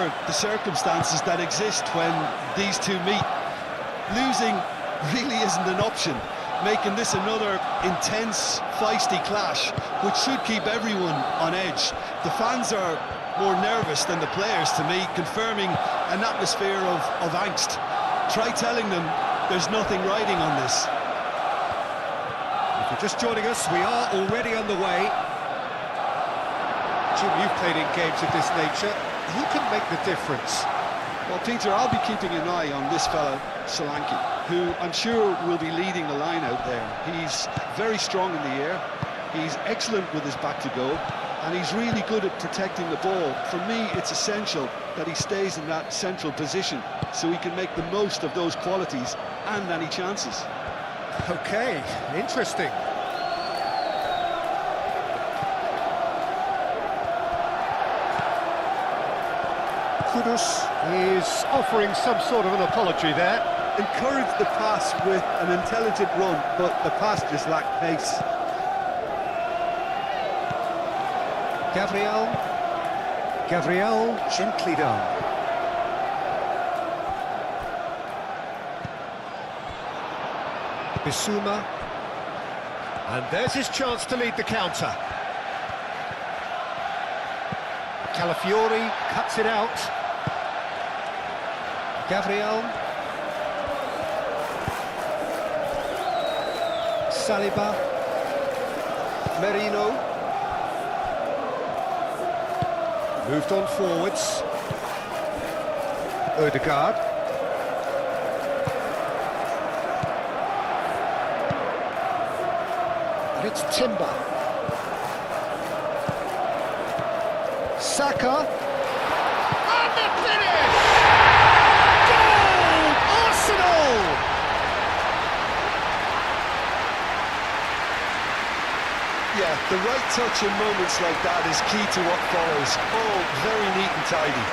consider the circumstances that exist when these two meet. Losing really isn't an option, making this another intense, feisty clash, which should keep everyone on edge. The fans are more nervous than the players, to me, confirming an atmosphere of angst. Try telling them there's nothing riding on this. If you're just joining us, we are already underway. Jim, you've played in games of this nature. Who can make the difference? Well, Peter, I'll be keeping an eye on this fella, Solanke, who I'm sure will be leading the line out there. He's very strong in the air, he's excellent with his back to goal, and he's really good at protecting the ball. For me, it's essential that he stays in that central position so he can make the most of those qualities and any chances. Okay, interesting. Kudus is offering some sort of an apology there. Encouraged the pass with an intelligent run, but the pass just lacked pace. Gabriel gently down. Bissouma. And there's his chance to lead the counter. Calafiori cuts it out. Gabriel. Saliba. Merino. Moved on forwards. Ødegaard. And it's Timber. Saka. And the finish! Goal! Arsenal! Yeah, the right touch in moments like that is key to what follows. Oh, very neat and tidy.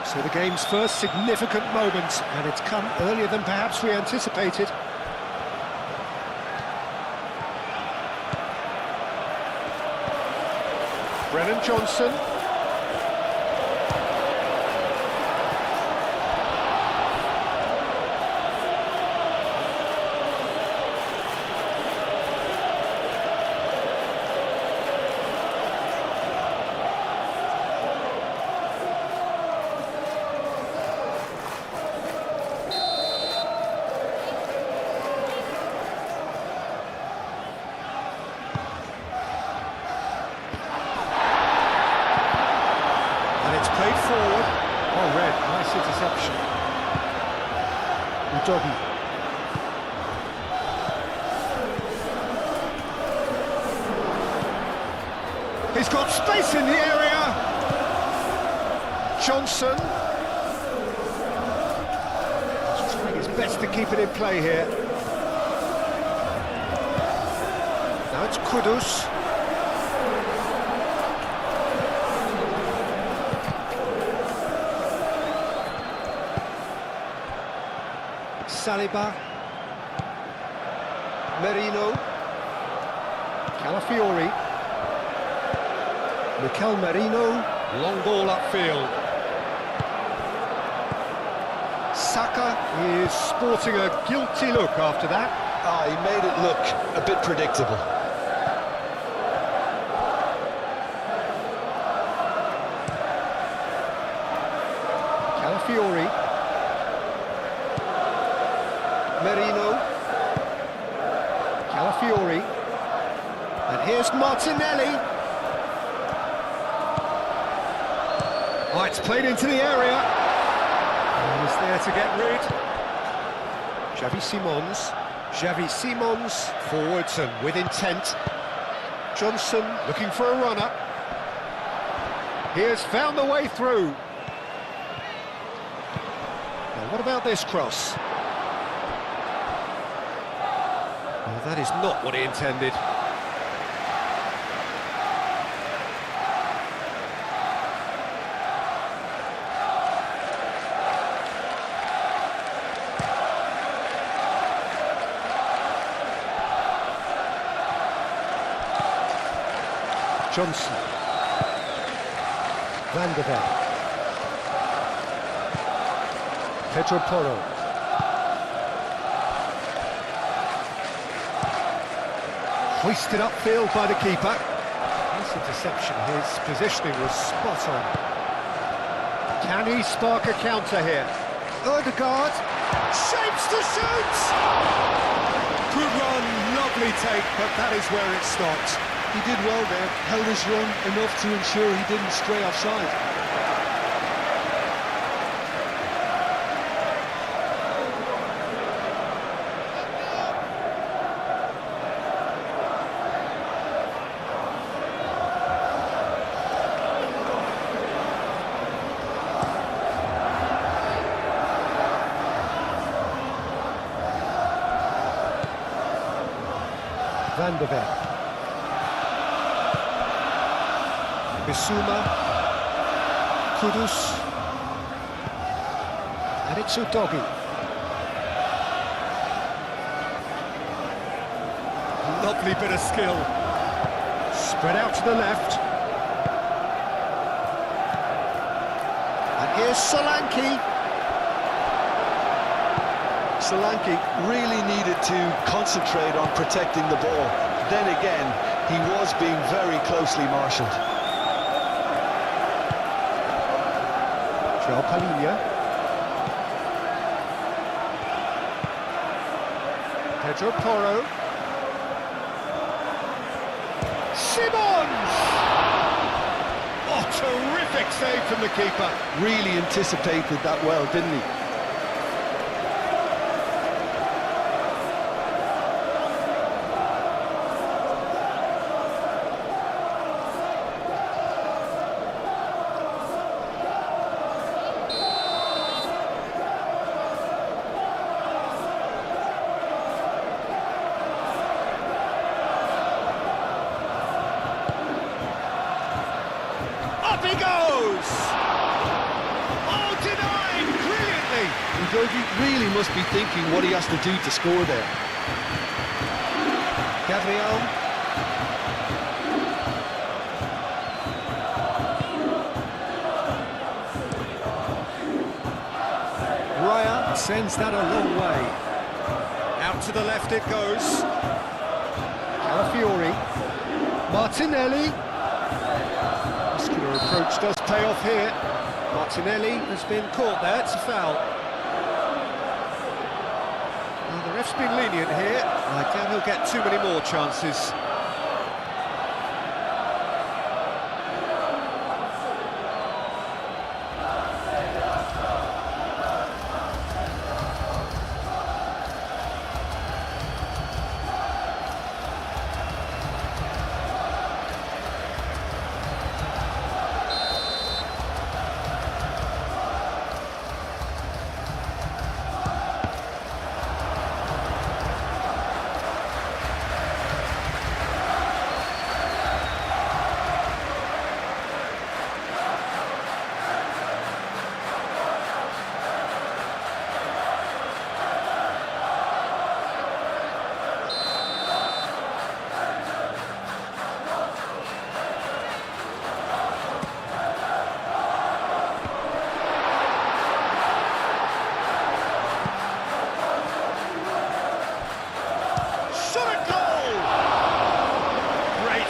So the game's first significant moment, and it's come earlier than perhaps we anticipated. Brennan Johnson. Played forward. Oh, red. Nice interception. Udogi. He's got space in the area. Johnson. He's trying his best to keep it in play here. Now it's Kudus. Saliba, Merino, Calafiori, Mikel Merino, long ball upfield. Saka is sporting a guilty look after that. He made it look a bit predictable. Calafiori. Merino, Calafiori, and here's Martinelli. Oh, it's played into the area. to get rid. Xavi Simons, forwards and with intent. Johnson looking for a runner. He has found the way through. Now, what about this cross? Well, that is not what he intended. Johnson. Van der Ven. Pedro Porro. Hoisted upfield by the keeper. This interception, his positioning was spot on. Can he spark a counter here? Ødegaard shapes to shoot! Good run, lovely take, but that is where it stopped. He did well there, held his run enough to ensure he didn't stray offside. Van der Ven. Bissouma, Kudus, and it's Udogi. Lovely bit of skill. Spread out to the left. And here's Solanke. Solanke really needed to concentrate on protecting the ball. Then again, he was being very closely marshalled. João Palhinha. Pedro Porro. Simons! Oh, terrific save from the keeper. Really anticipated that well, didn't he? Up he goes! Oh, denied brilliantly! Udogi really must be thinking what he has to do to score there. Gabriel. Raya sends that a long way. Out to the left it goes. Calafiori. Martinelli. Muscular approach does pay off here. Martinelli has been caught there, it's a foul. Well, the ref's been lenient here. I doubt he'll get too many more chances.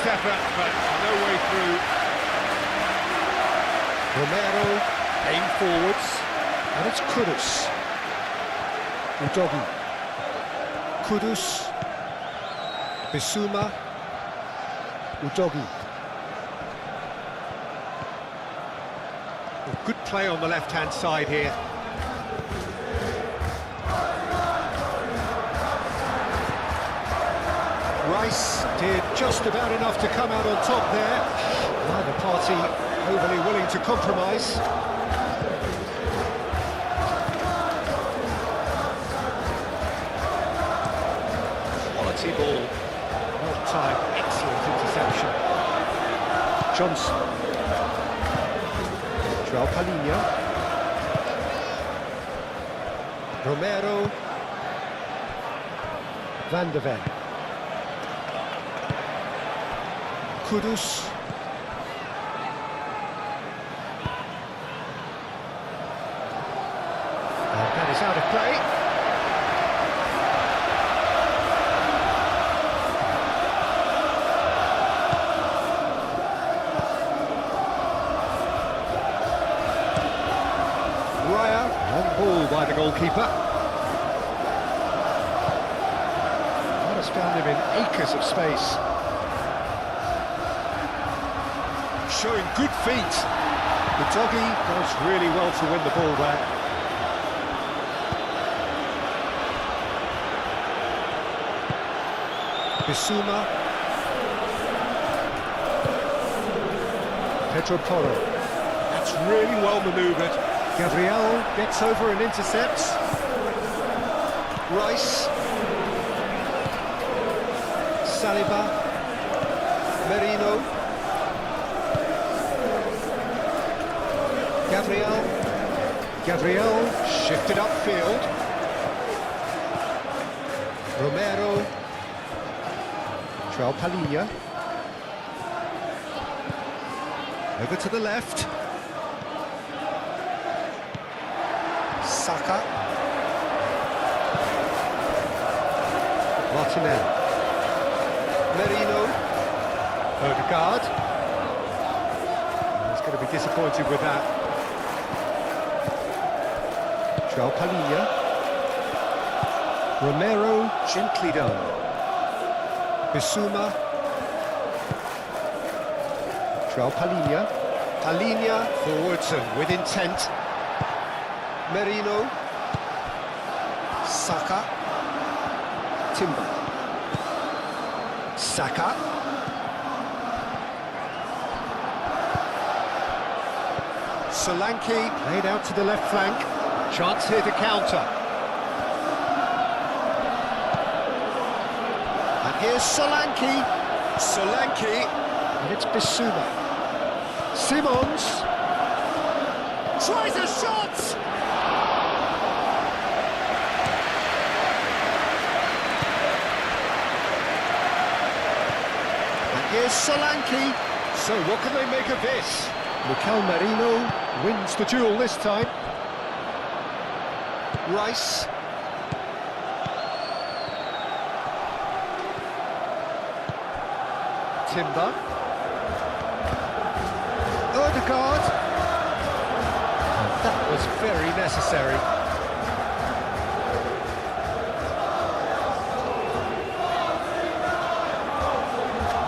Effort, but no way through. Romero aim forwards, and it's Kudus. Udogi. Kudus. Bissouma. Udogi. Well, good play on the left-hand side here. Did just about enough to come out on top there. Neither party overly willing to compromise. Quality ball. Well timed, excellent interception. Johnson. João Palhinha. Romero. Van de Ven. Kudus. And that is out of play. Raya, long ball by the goalkeeper. That has found him in acres of space. Showing good feet. The doggy does really well to win the ball there. Bissouma. Pedro Porro. That's really well manoeuvred. Gabriel gets over and intercepts. Rice. Saliba. Merino. Gabriel shifted upfield. Romero. João Palhinha. Over to the left. Saka. Martinelli. Merino. Odegaard. He's going to be disappointed with that. João Palhinha. Romero, gently done. Bissouma. João Palhinha. Palhinha forwards and with intent. Merino. Saka. Timber. Saka. Solanke played out to the left flank. Chance here to counter. And here's Solanke. And it's Bissouma. Simons. Tries a shot! And here's Solanke. So what can they make of this? Mikel Merino wins the duel this time. Rice. Timber. Odegaard. And that was very necessary.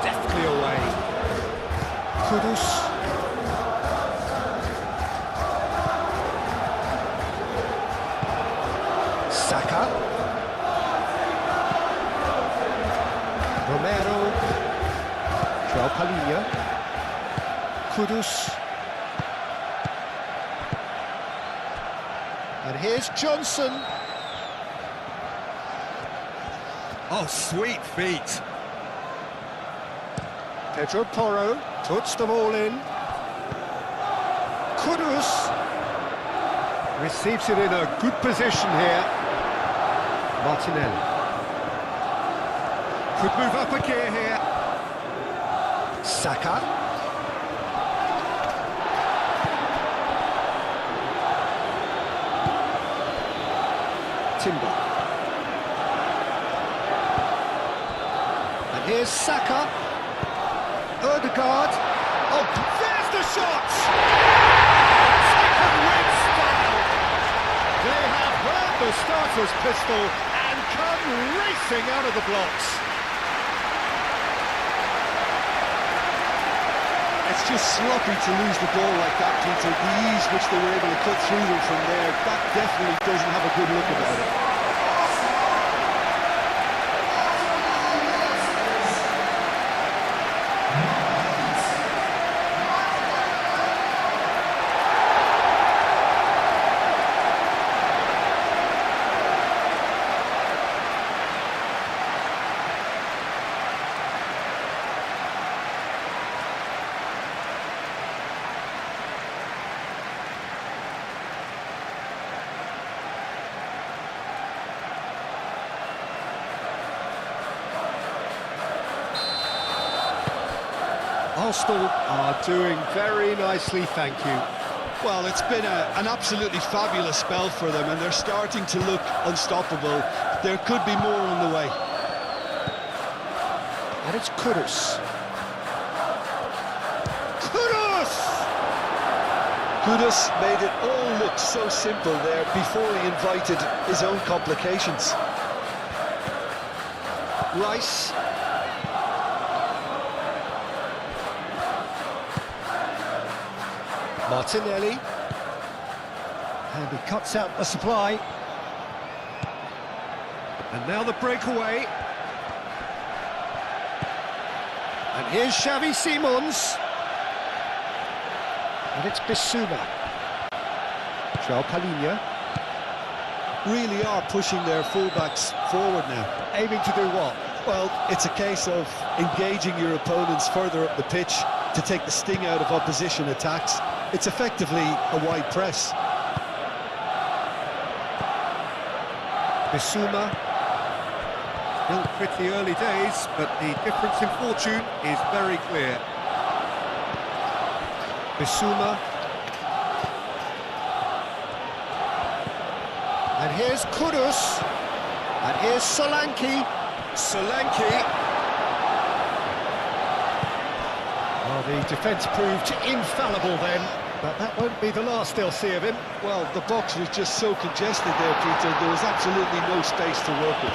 Deftly away. Kudus. Saka. Romero. João Palhinha. Kudus. And here's Johnson. Oh, sweet feet. Pedro Porro puts them all in. Kudus receives it in a good position here. Martinelli could move up a gear here. Saka. Timber. And here's Saka. Odegaard. Oh, there's the shot! Taken with style. They have heard the starter's pistol and come racing out of the blocks. It's just sloppy to lose the ball like that, Peter. The ease which they were able to cut through them from there, that definitely doesn't have a good look about it. Arsenal are doing very nicely, thank you. Well, it's been an absolutely fabulous spell for them, and they're starting to look unstoppable. There could be more on the way. And it's Kudus. Kudus! Kudus made it all look so simple there before he invited his own complications. Rice. Martinelli. And he cuts out the supply. And now the breakaway. And here's Xavi Simons. And it's Bissouma. João Palhinha. Really are pushing their fullbacks forward now. Aiming to do what? Well, it's a case of engaging your opponents further up the pitch to take the sting out of opposition attacks. It's effectively a wide press. Bissouma. Still pretty early days, but the difference in fortune is very clear. Bissouma. And here's Kudus. And here's Solanke. Solanke. Well, the defence proved infallible then, but that won't be the last they'll see of him. Well, the box was just so congested there, Peter. There was absolutely no space to work with.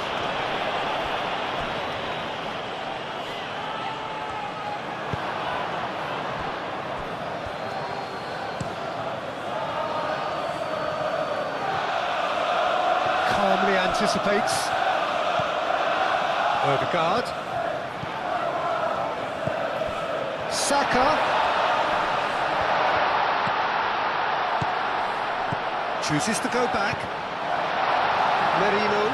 Calmly anticipates. Odegaard. Saka. Chooses to go back. Merino.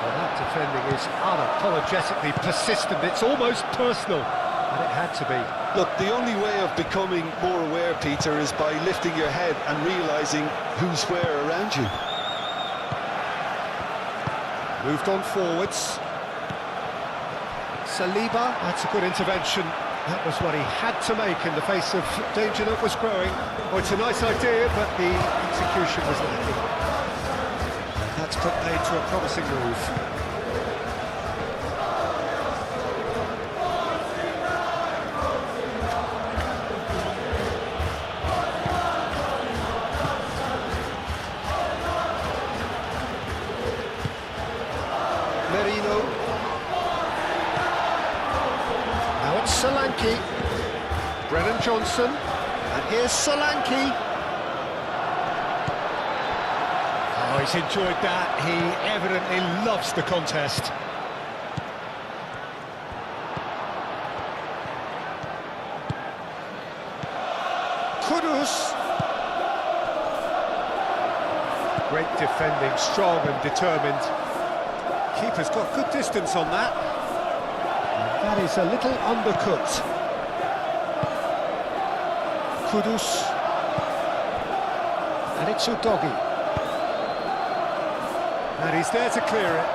Well, that defending is unapologetically persistent. It's almost personal, and it had to be. Look, the only way of becoming more aware, Peter, is by lifting your head and realising who's where around you. Moved on forwards. Saliba, that's a good intervention. That was what he had to make in the face of danger that was growing. Oh, it's a nice idea, but the execution was lacking. That's put paid to a promising move. Merino. Now it's Solanke. Brennan Johnson. And here's Solanke. Oh, he's enjoyed that. He evidently loves the contest. Kudus. Great defending, strong and determined. Keeper's got good distance on that. And that is a little undercooked. Kudus. And it's Udogi. And he's there to clear it.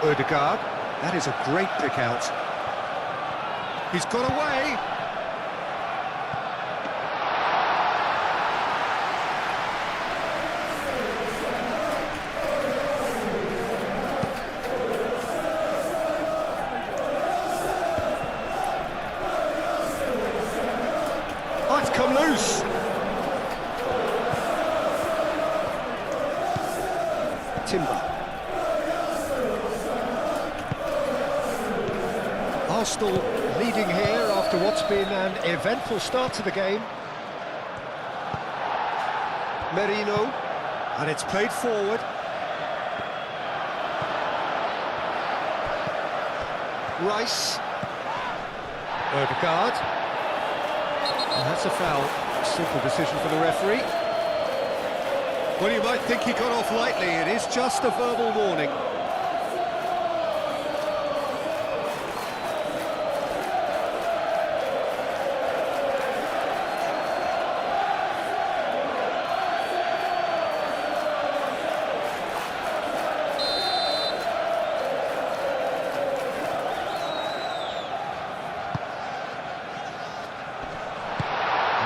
Odegaard. That is a great pick out. He's got away. Oh, it's come loose. Timber. Arsenal leading here after what's been an eventful start to the game. Merino. And it's played forward. Rice. Odegaard. And that's a foul. Simple decision for the referee. Well, you might think he got off lightly. It is just a verbal warning.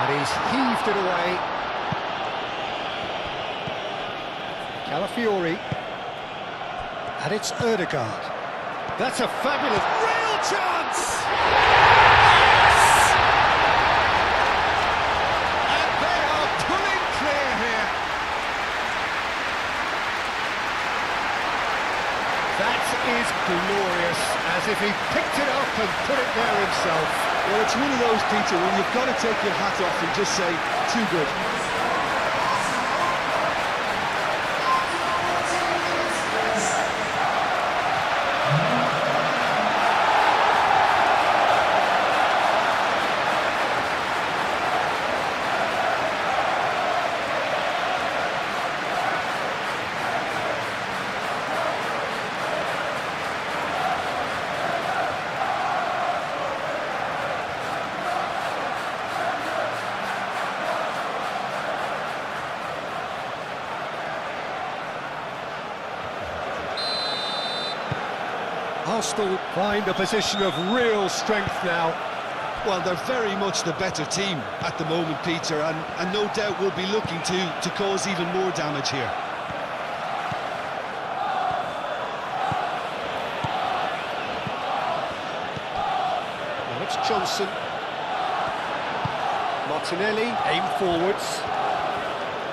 And he's heaved it away. Calafiori. And it's Ødegaard. That's a fabulous... Real chance! Yes! And they are pulling clear here. That is glorious, as if he picked it up and put it there himself. Well, it's one of those, Peter, when you've got to take your hat off and just say, too good. Arsenal find a position of real strength now. Well, they're very much the better team at the moment, Peter, and no doubt will be looking to cause even more damage here. Now it's Johnson. Martinelli, aim forwards.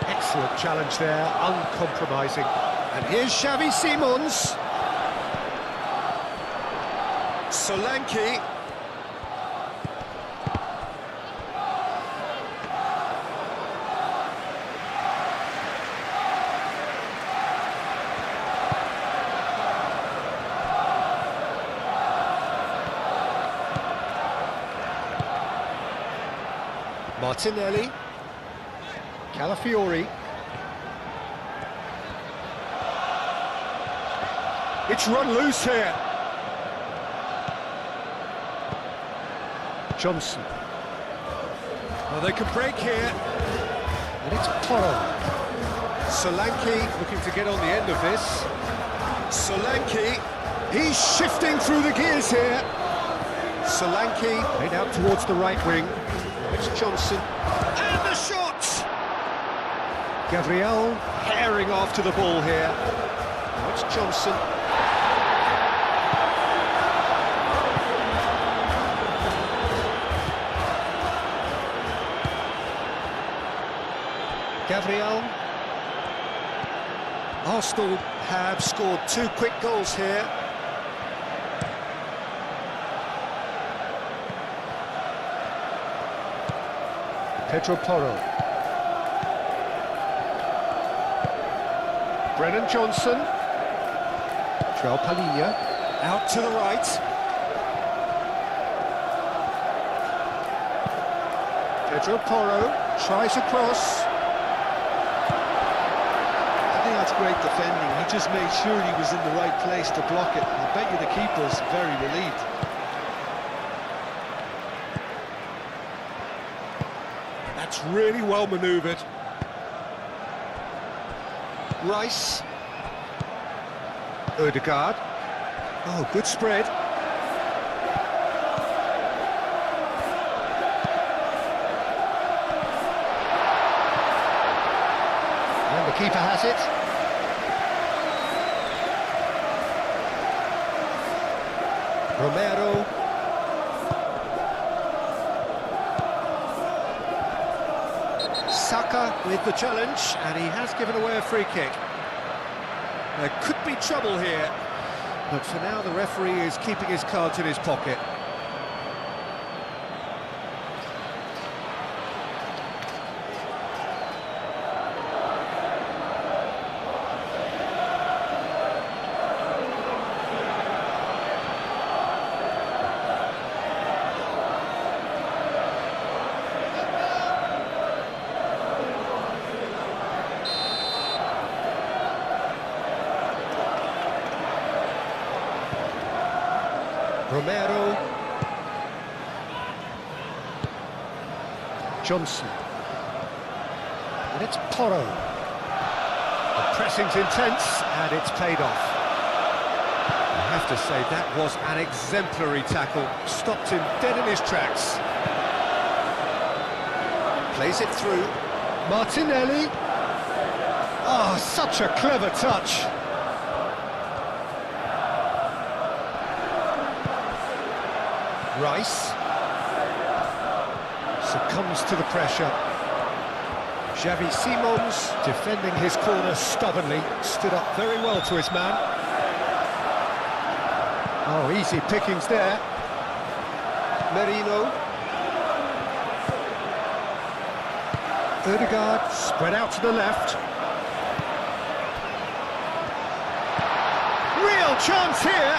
Excellent challenge there, uncompromising. And here's Xavi Simons. Solanke. Martinelli. Calafiori. It's run loose here. Johnson. Well, they can break here. And it's Tottenham. Solanke looking to get on the end of this. Solanke. He's shifting through the gears here. Solanke played out towards the right wing. It's Johnson. And the shot! Gabriel herring after the ball here. Now it's Johnson. Gabriel. Arsenal have scored 2 quick goals here. Pedro Porro. Brennan Johnson. João Palhinha. Out to the right. Pedro Porro tries a cross. I think that's great defending. He just made sure he was in the right place to block it. I bet you the keeper's very relieved. That's really well manoeuvred. Rice. Ødegaard. Oh, good spread. And the keeper has it. Romero. Saka with the challenge, and he has given away a free kick. There could be trouble here, but for now the referee is keeping his cards in his pocket. Romero. Johnson. And it's Porro. The pressing's intense, and it's paid off. I have to say, that was an exemplary tackle. Stopped him dead in his tracks. Plays it through. Martinelli. Oh, such a clever touch. Rice. Succumbs to the pressure. Xavi Simons, defending his corner stubbornly, stood up very well to his man. Oh, easy pickings there. Merino. Ødegaard, spread out to the left. Real chance here!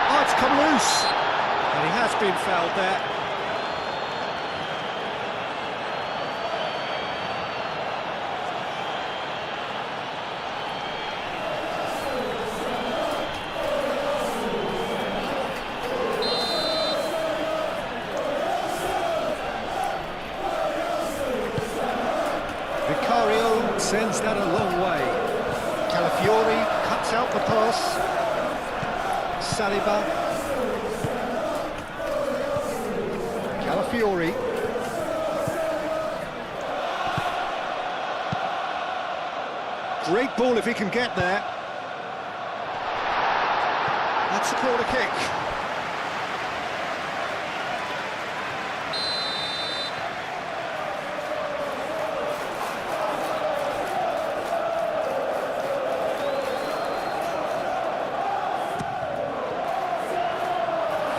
Oh, it's come loose. And he has been fouled there. Vicario sends that a long way. Calafiori cuts out the pass. Saliba. Calafiori. Great ball if he can get there. That's a corner kick.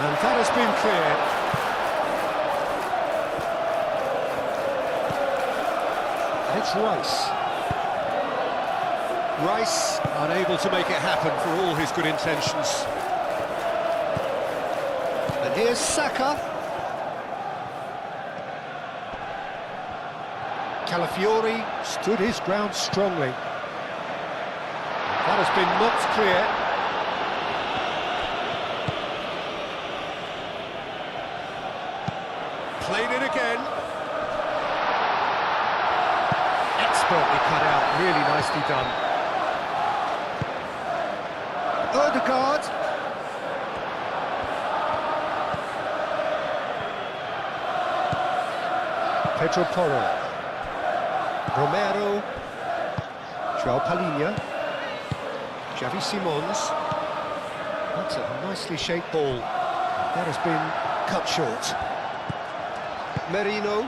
And that has been cleared. And it's Rice. Rice unable to make it happen for all his good intentions. And here's Saka. Calafiori stood his ground strongly. That has been knocked clear. Played it again. Expertly cut out, really nicely done. Ødegaard. Pedro Porro. Romero. João Palhinha. Xavi Simons. That's a nicely shaped ball. That has been cut short. Merino.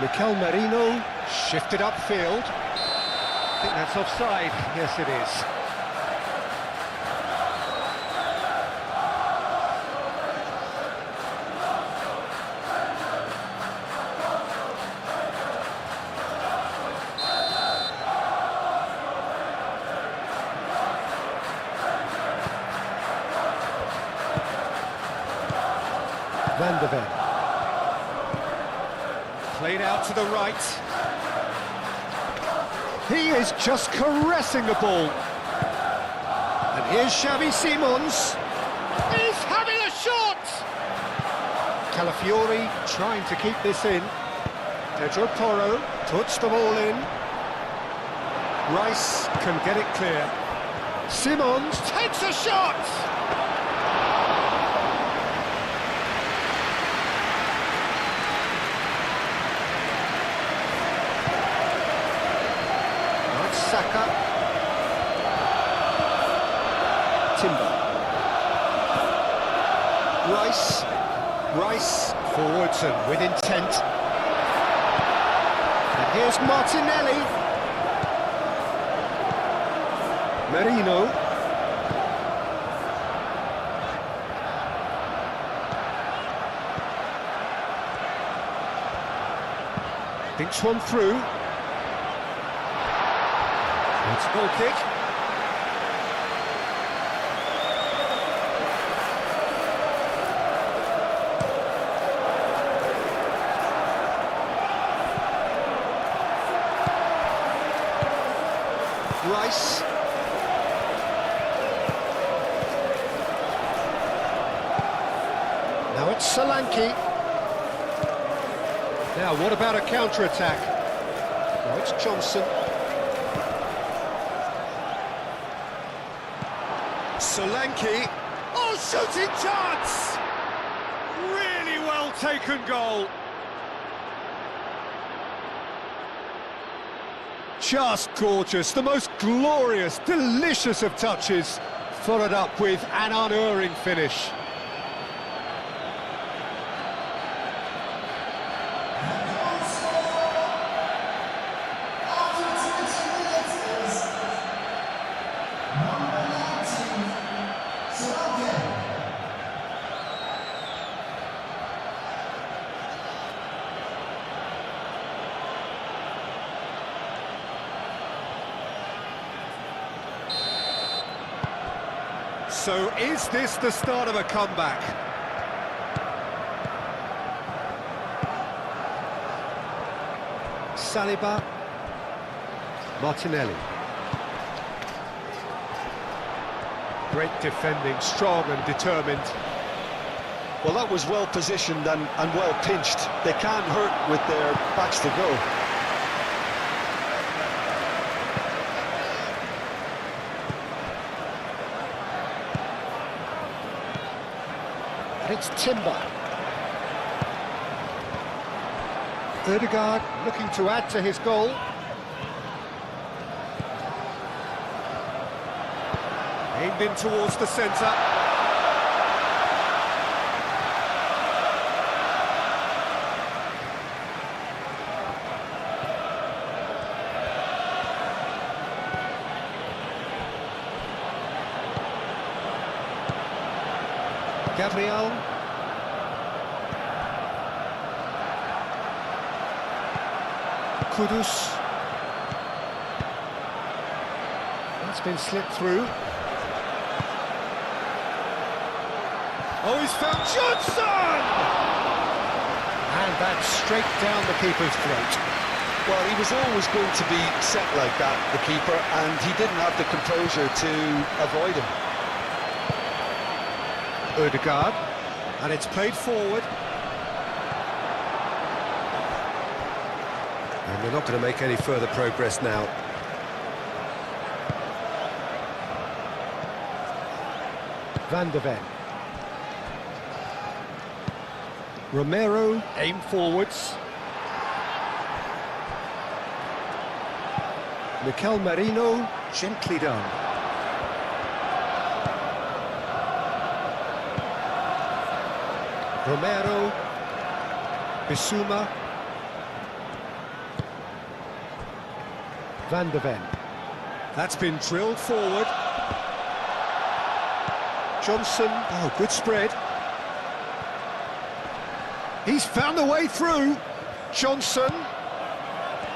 Mikel Merino shifted upfield. I think that's offside. Yes, it is. Van de Ven. Played out to the right. He is just caressing the ball. And here's Xavi Simons. He's having a shot! Calafiori trying to keep this in. Pedro Porro puts the ball in. Rice can get it clear. Simons takes a shot! Saka. Timber. Rice forwards and with intent. And here's Martinelli. Merino. Thinks one through. It's a goal kick. Rice. Now it's Solanke. Now what about a counter-attack? Now it's Johnson. Solanke. Oh, shooting chance! Really well taken goal. Just gorgeous, the most glorious, delicious of touches, followed up with an unerring finish. So is this the start of a comeback? Saliba. Martinelli. Great defending, strong and determined. Well, that was well positioned and well pinched. They can't hurt with their backs to goal. And it's Timber. Ødegaard looking to add to his goal. Aimed in towards the centre. Gabriel. Kudus. That's been slipped through. Oh, he's found Johnson! And that's straight down the keeper's throat. Well, he was always going to be set like that, the keeper, and he didn't have the composure to avoid him. Ødegaard, and it's played forward. And they're not going to make any further progress now. Van de Ven. Romero, aim forwards. Mikel Merino, gently done. Romero, Bissouma, Van de Ven. That's been drilled forward. Johnson, oh, good spread. He's found the way through. Johnson.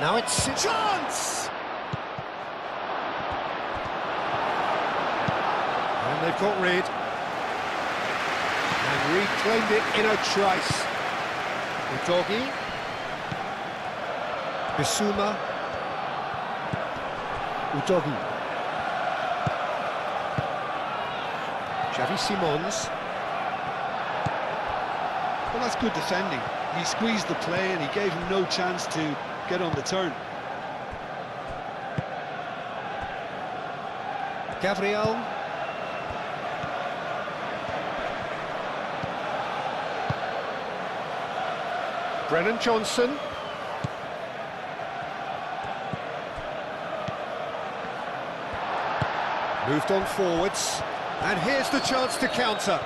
Now it's a chance! And they've got rid. And reclaimed it in a trice. Udogi. Bissouma. Udogi. Xavi Simons. Well, that's good defending. He squeezed the play and he gave him no chance to get on the turn. Gabriel. Brennan Johnson. Moved on forwards. And here's the chance to counter.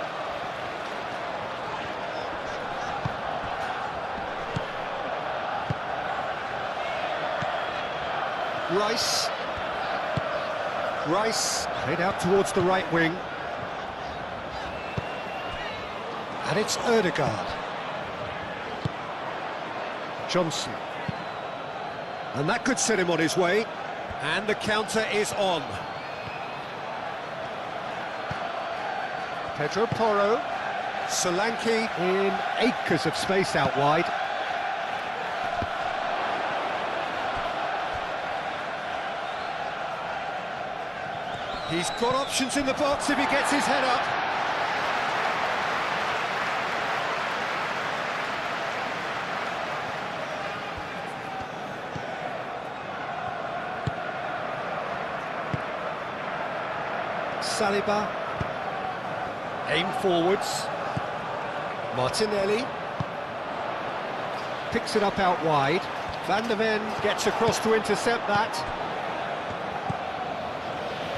Rice, played out towards the right wing. And it's Ødegaard. Johnson. And that could set him on his way. And the counter is on. Pedro Porro. Solanke in acres of space out wide. He's got options in the box if he gets his head up. Saliba. Aim forwards. Martinelli. Picks it up out wide. Van de Ven gets across to intercept that.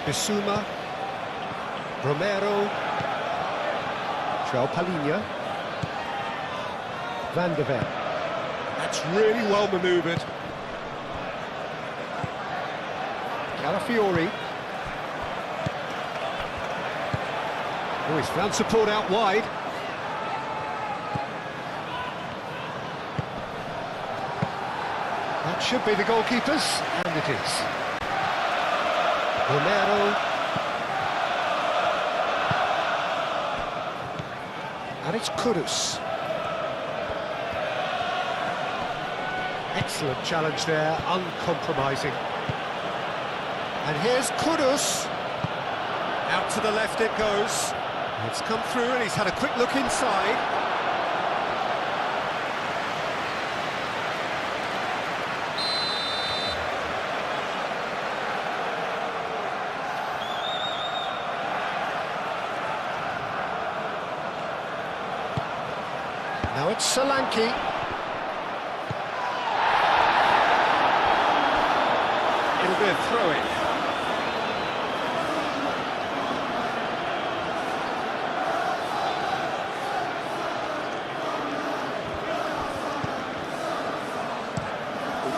Bissouma. Romero. João Palhinha. Van de Ven. That's really well manoeuvred. Calafiori. Oh, he's found support out wide. That should be the goalkeepers, and it is. Romero. And it's Kudus. Excellent challenge there, uncompromising. And here's Kudus. Out to the left it goes. It's come through and he's had a quick look inside. Now it's Solanke. It'll be a throw-in.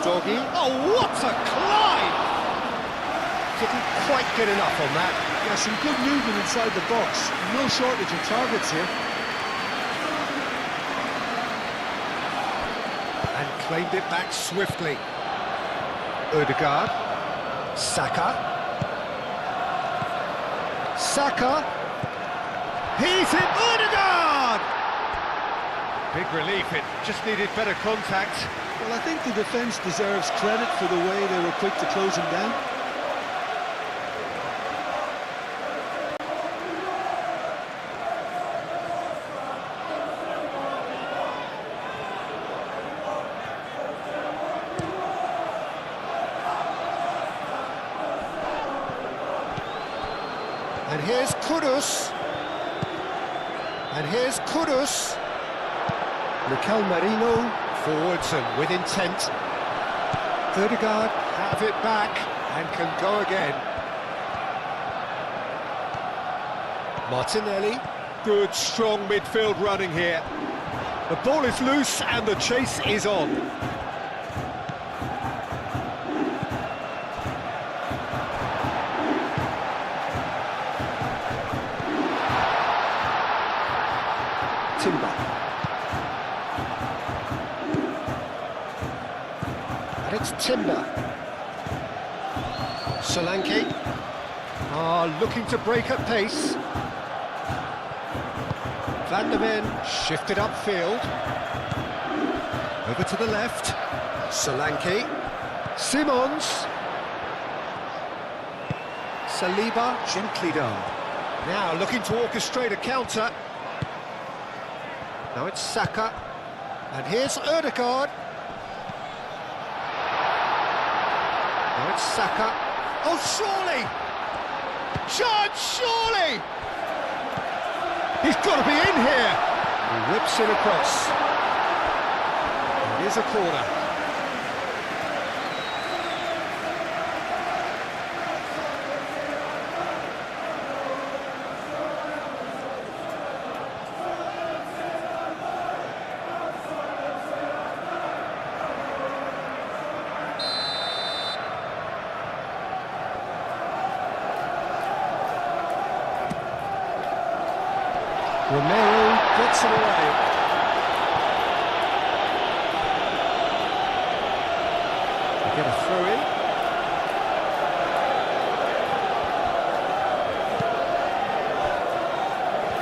Doggy. Oh, what a climb! Didn't quite get enough on that. Yeah, some good movement inside the box. No shortage of targets here. And claimed it back swiftly. Ødegaard. Saka. Saka. He's in. Ødegaard! Big relief, it just needed better contact. Well, I think the defence deserves credit for the way they were quick to close him down. And here's Kudus. And here's Kudus. Mikel Merino. Forwards and with intent. Ødegaard have it back and can go again. Martinelli. Good, strong midfield running here. The ball is loose and the chase is on. Timber. And it's Timber. Solanke. Looking to break at pace. Van de Ven shifted upfield. Over to the left. Solanke. Simons. Saliba gently done. Now looking to orchestrate a counter. Now it's Saka. And here's Ødegaard. Now it's Saka. Oh, surely! Chance, surely! He's got to be in here! He whips it across. It is a corner. Romero gets it away. We get a throw-in.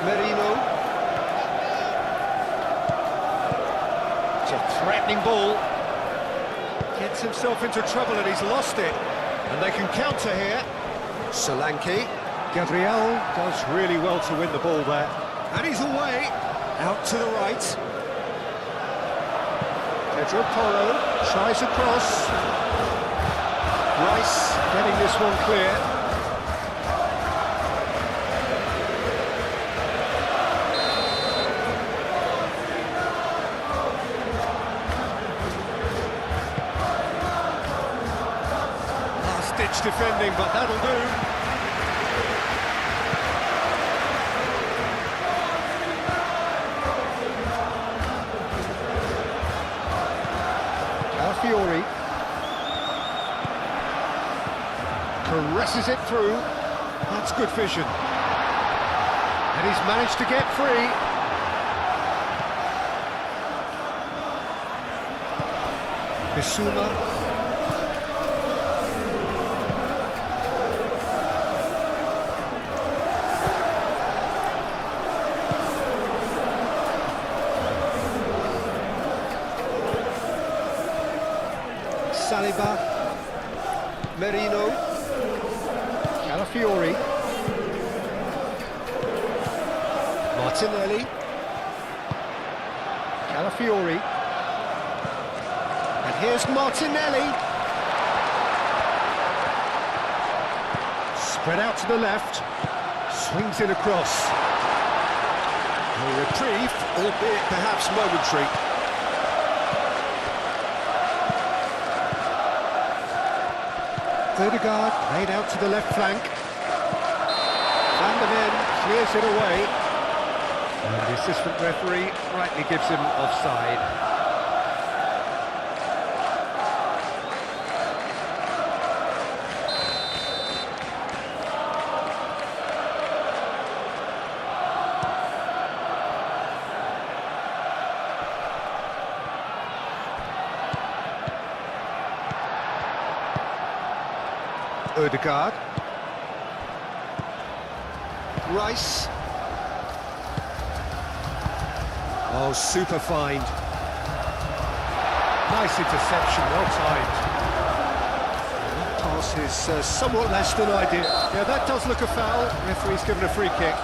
Merino. It's a threatening ball. Gets himself into trouble and he's lost it. And they can counter here. Solanke. Gabriel does really well to win the ball there. And he's away, out to the right. Pedro Porro tries across. Rice getting this one clear. defending, but that'll do. Fiori caresses it through. That's good vision. And he's managed to get free. Bissouma. Saliba, Merino, Calafiori, Martinelli, Calafiori, and here's Martinelli. Spread out to the left, swings it across. A reprieve, albeit perhaps momentary. Ødegaard laid out to the left flank. Van der Ven clears it away. And the assistant referee rightly gives him offside. Ødegaard. Rice. Oh, super find. Nice interception, well timed. That pass is somewhat less than ideal. Yeah, that does look a foul. Referee's given a free kick.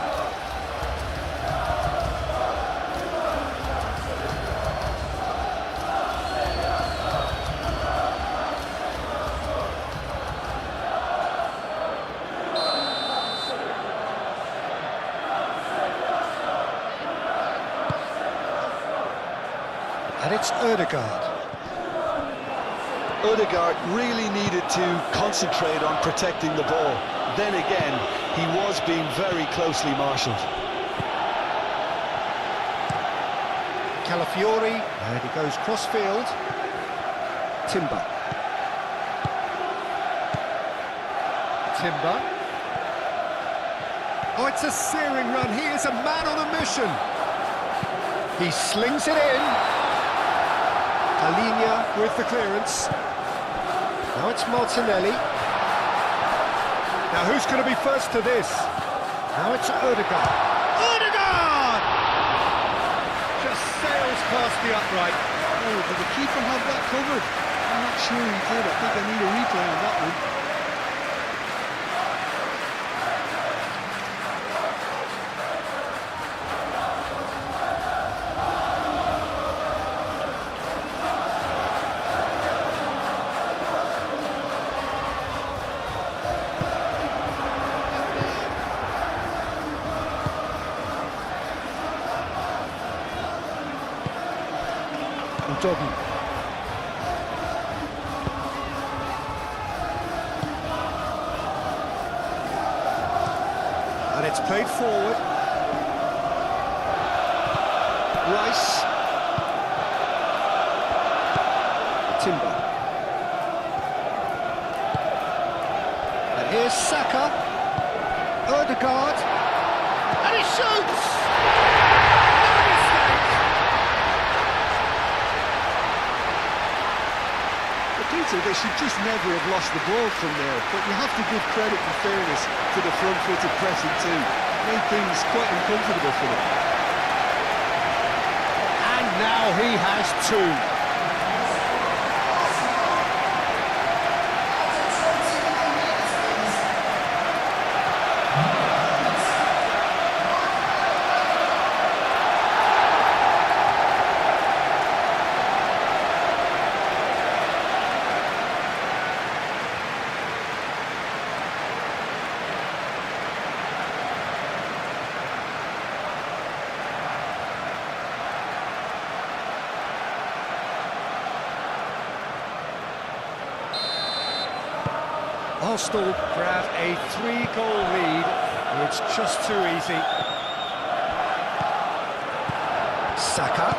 And it's Ødegaard. Ødegaard really needed to concentrate on protecting the ball. Then again, he was being very closely marshalled. Calafiori, and he goes cross-field. Timber. Timber. Oh, it's a searing run. He is a man on a mission. He slings it in. Alinea with the clearance. Now it's Martinelli. Now who's going to be first to this? Now it's Ødegaard. Ødegaard! Just sails past the upright. Oh, did the keeper have that covered? I'm not sure he did. I think I need a replay on that one. Tottenham. And it's played forward. Rice. Timber. And here's Saka. Ødegaard. And he shoots! They should just never have lost the ball from there, but you have to give credit and fairness to the front-footed pressing too. Made things quite uncomfortable for them. And now he has two. Arsenal grab a 3-goal lead. It's just too easy. Saka.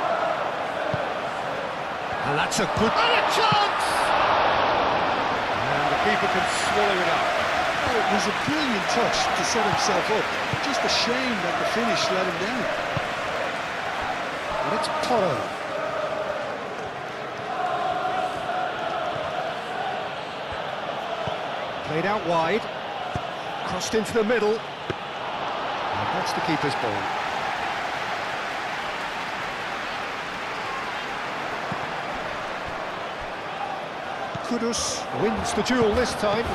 And that's a good... And a chance! And the keeper can swallow it up. Oh, it was a brilliant touch to set himself up. Just a shame that the finish let him down. And it's Tottenham. Played out wide, crossed into the middle, and that's the keeper's ball. Kudus wins the duel this time.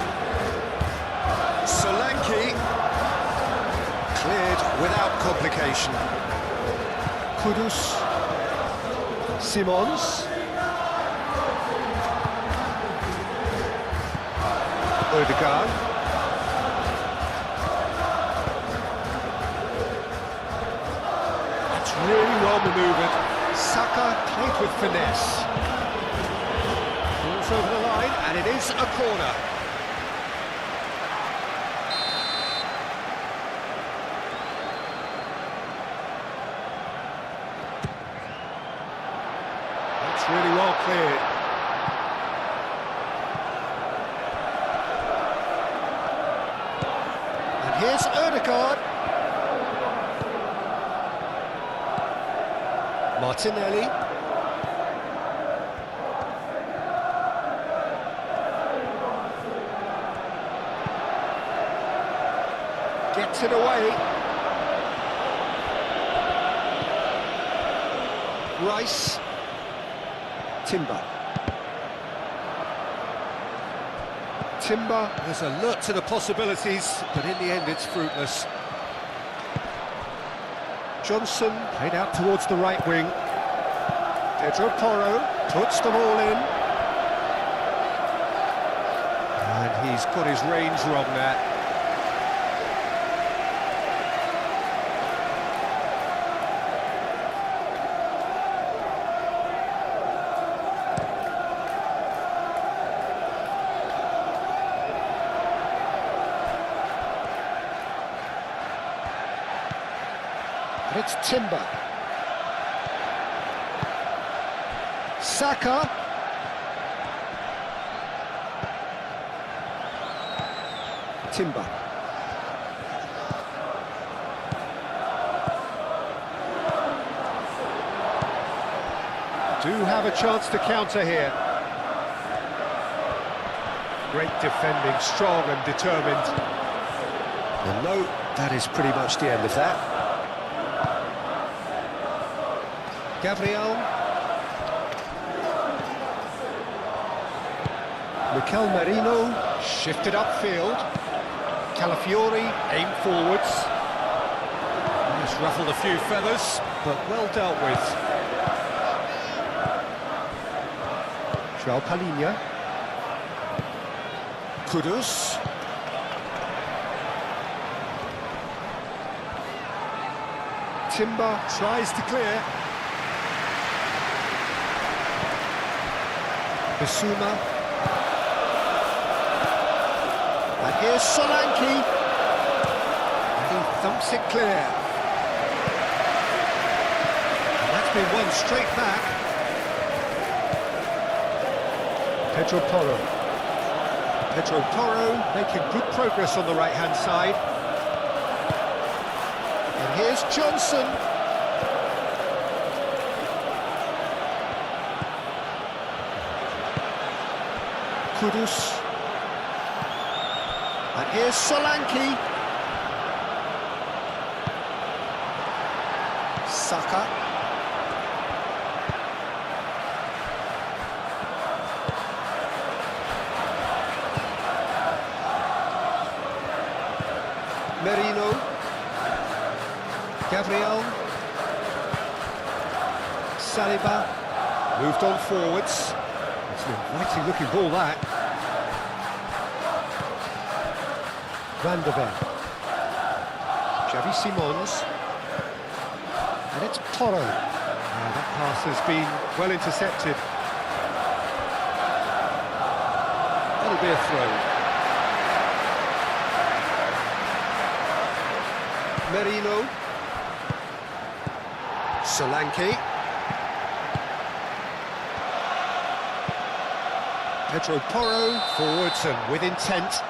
Solanke cleared without complication. Kudus, Simons. Odegaard. That's really well manoeuvred. Saka played with finesse. Balls over the line, and it is a corner. That's really well cleared. Here's Odegaard. Martinelli. Gets it away. Rice. Timber. Timber was alert to the possibilities, but in the end it's fruitless. Johnson played out towards the right wing. Pedro Porro puts them all in. And he's got his range wrong there. It's Timber. Saka. Timber. Do have a chance to counter here. Great defending, strong and determined. Well, no, that is pretty much the end of that. Gabriel. Mikel Merino shifted upfield. Calafiori aimed forwards. Just ruffled a few feathers, but well dealt with. João Palhinha. Kudus. Timber tries to clear. Basuma. And here's Solanke. And he thumps it clear. And that's been won straight back. Pedro Porro. Pedro Porro making good progress on the right-hand side. And here's Johnson. Kudus. And here's Solanke. Saka. Merino. Gabriel. Saliba. Moved on forwards. It's an inviting looking ball, that. Van der Ven. Xavi Simons. And it's Porro. That pass has been well intercepted. That'll be a throw. Merino. Solanke. Pedro Porro, forwards and with intent.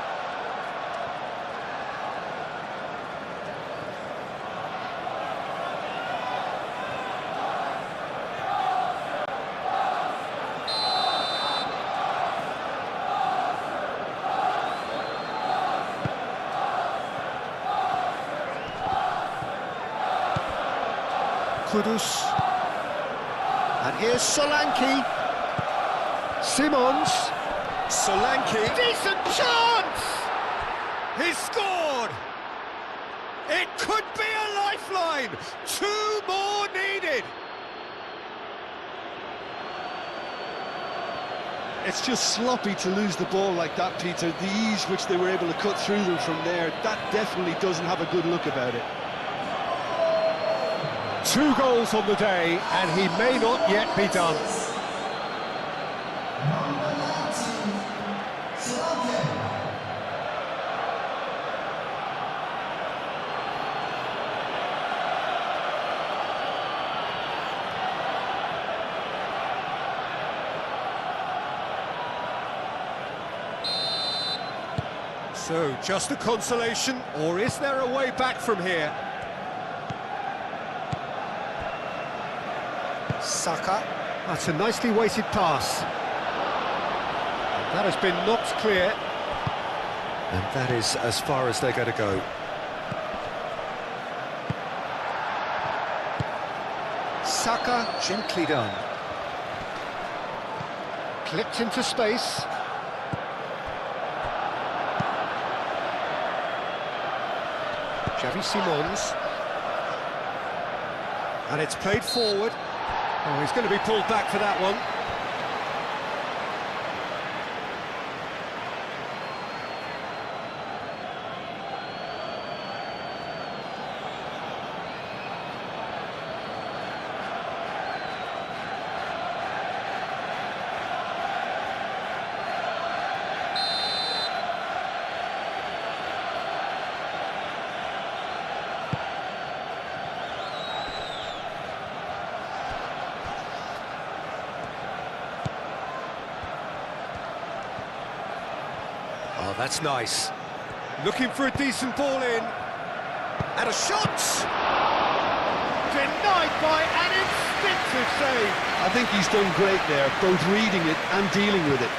Kudus. And here's Solanke. Simons. Solanke. Decent chance! He's scored! It could be a lifeline! 2 more needed! It's just sloppy to lose the ball like that, Peter. The ease which they were able to cut through them from there, that definitely doesn't have a good look about it. 2 goals on the day, and he may not yet be done. So, just a consolation, or is there a way back from here? Saka. That's a nicely weighted pass. That has been knocked clear. And that is as far as they're going to go. Saka, gently done. Clipped into space. Xavi Simons. And it's played forward. Oh, he's going to be pulled back for that one. Oh, that's nice. Looking for a decent ball in. And a shot! Denied by an instinctive save. I think he's done great there, both reading it and dealing with it.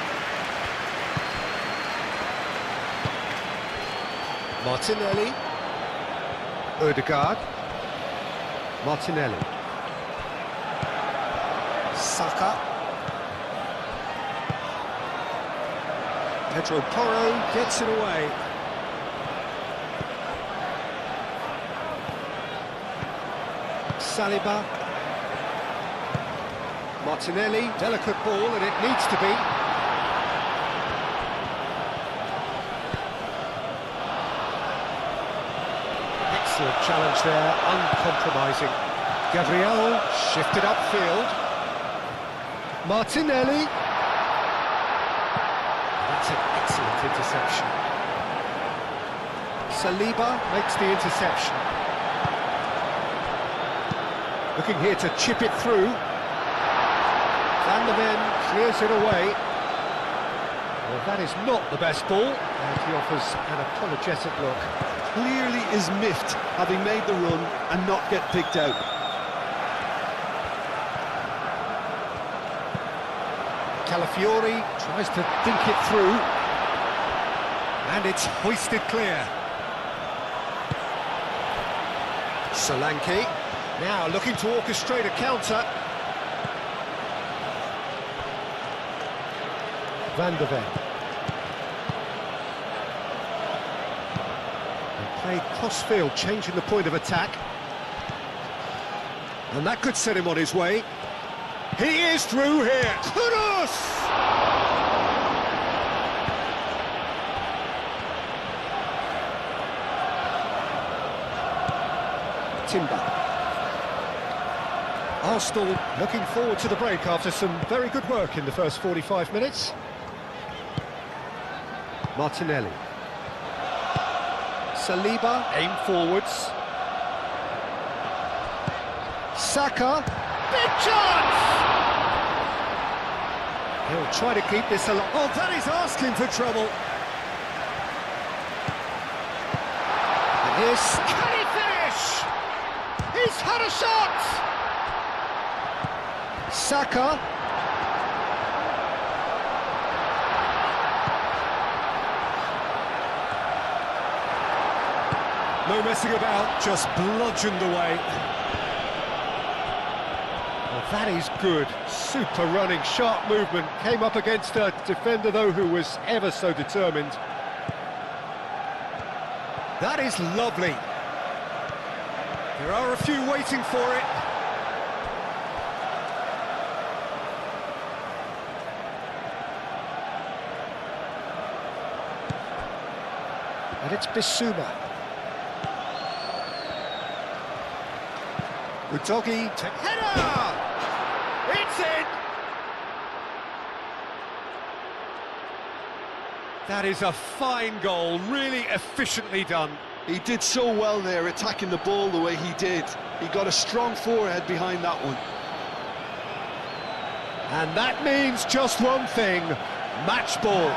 Martinelli. Ødegaard. Martinelli. Saka. Pedro Porro gets it away. Saliba. Martinelli, delicate ball, and it needs to be. Excellent challenge there, uncompromising. Gabriel shifted upfield. Martinelli. That's an excellent interception. Saliba makes the interception. Looking here to chip it through. Van der Ven clears it away. Well, that is not the best ball, and he offers an apologetic look. Clearly is miffed, having made the run and not get picked out. Calafiori tries to think it through. And it's hoisted clear. Solanke. Now looking to orchestrate a counter. Van der Ven. And played cross-field, changing the point of attack. And that could set him on his way. He is through here. Kudus! Timber. Arsenal looking forward to the break after some very good work in the first 45 minutes. Martinelli. Saliba, aim forwards. Saka, big chance! He'll try to keep this alive. Oh, that is asking for trouble. And here's... Can he finish? He's had a shot! Saka. No messing about, just bludgeoned away. Well, that is good. Super running, sharp movement. Came up against a defender, though, who was ever so determined. That is lovely. There are a few waiting for it. And it's Bissouma. Udogi to header! It's in! That is a fine goal, really efficiently done. He did so well there, attacking the ball the way he did. He got a strong forehead behind that one. And that means just one thing, match ball.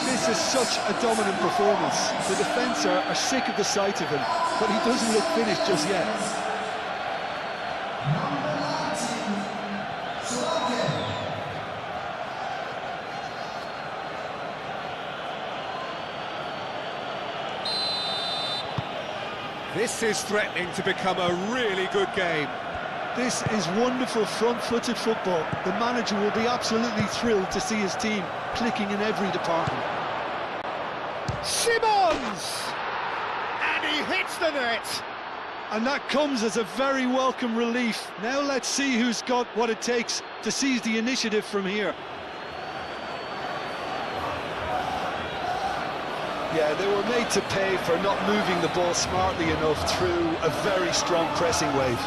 This is such a dominant performance. The defence are sick of the sight of him, but he doesn't look finished just yet. This is threatening to become a really good game. This is wonderful front-footed football. The manager will be absolutely thrilled to see his team clicking in every department. Simmons! And he hits the net! And that comes as a very welcome relief. Now let's see who's got what it takes to seize the initiative from here. Yeah, they were made to pay for not moving the ball smartly enough through a very strong pressing wave.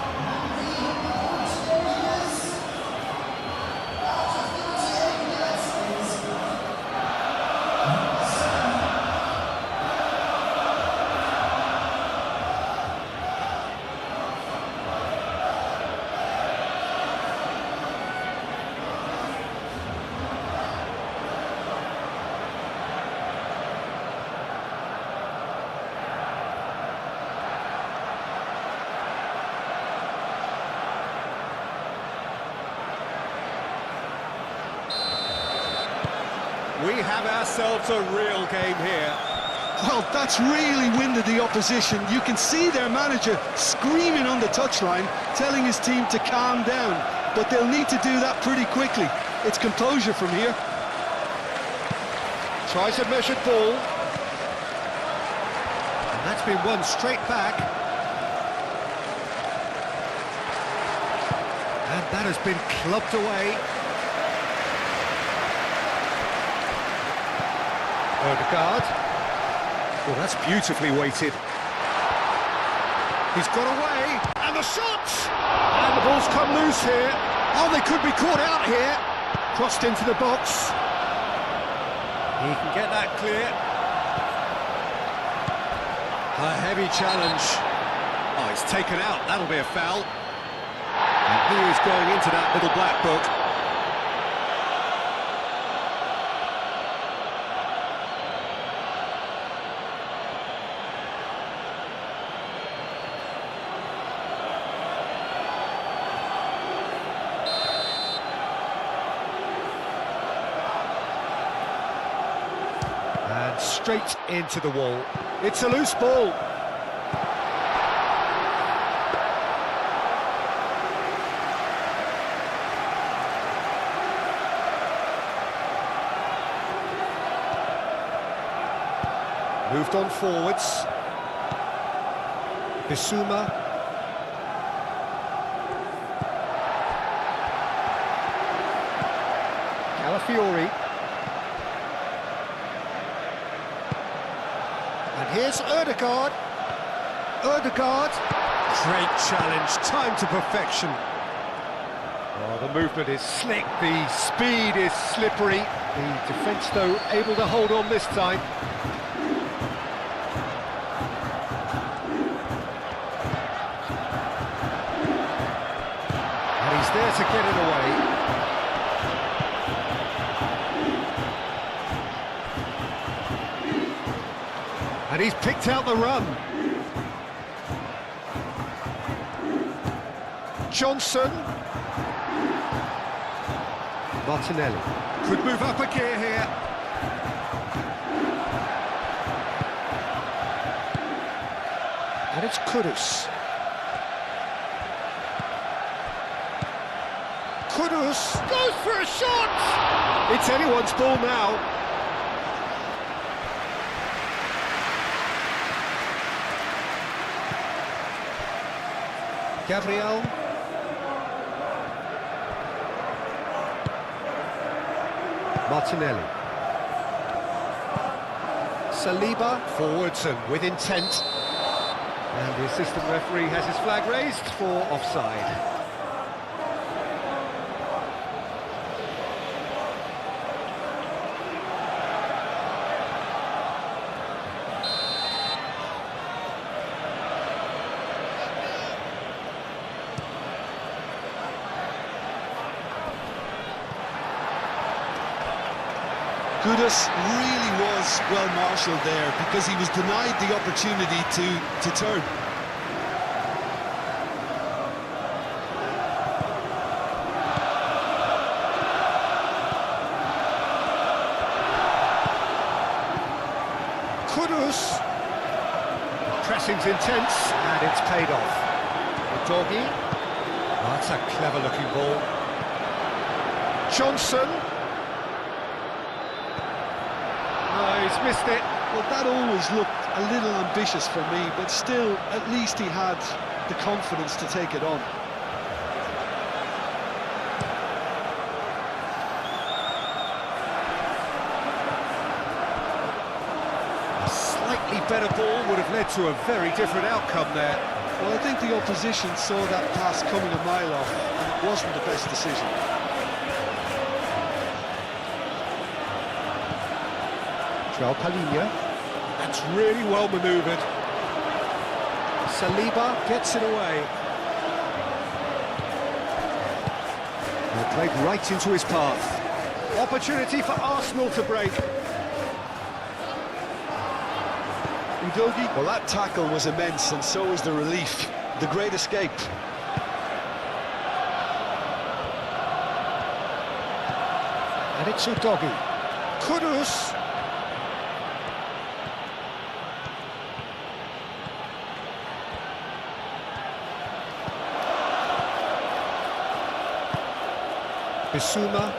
We have ourselves a real game here. Well, that's really winded the opposition. You can see their manager screaming on the touchline, telling his team to calm down. But they'll need to do that pretty quickly. It's composure from here. Tries a measured ball. And that's been won straight back. And that has been clubbed away. Odegaard. Oh, that's beautifully weighted. He's got away, and the shot! And the ball's come loose here. Oh, they could be caught out here. Crossed into the box. He can get that clear. A heavy challenge. Oh, it's taken out. That'll be a foul. And he is going into that little black book. And straight into the wall. It's a loose ball. Moved on forwards. Bissouma. Calafiori. And here's Odegaard. Odegaard. Great challenge, time to perfection. Oh, the movement is slick, the speed is slippery. The defence, though, able to hold on this time. to get it away. And he's picked out the run. Johnson. Martinelli. Could move up a gear here. And it's Kudus. Kudus goes for a shot! It's anyone's ball now. Gabriel. Martinelli. Saliba. Forwards and with intent. And the assistant referee has his flag raised for offside. Kudus really was well marshalled there because he was denied the opportunity to turn. Kudus. Pressing's intense and it's paid off. Doggy. Oh, that's a clever looking ball. Johnson. Oh, he's missed it. Well, that always looked a little ambitious for me, but still, at least he had the confidence to take it on. A slightly better ball would have led to a very different outcome there. Well, I think the opposition saw that pass coming a mile off, and it wasn't the best decision. Palhinha. That's really well manoeuvred. Saliba gets it away. They played right into his path. Opportunity for Arsenal to break. Udogie, well, that tackle was immense, and so was the relief. The great escape. And it's Udogie. Kudus. Bissouma.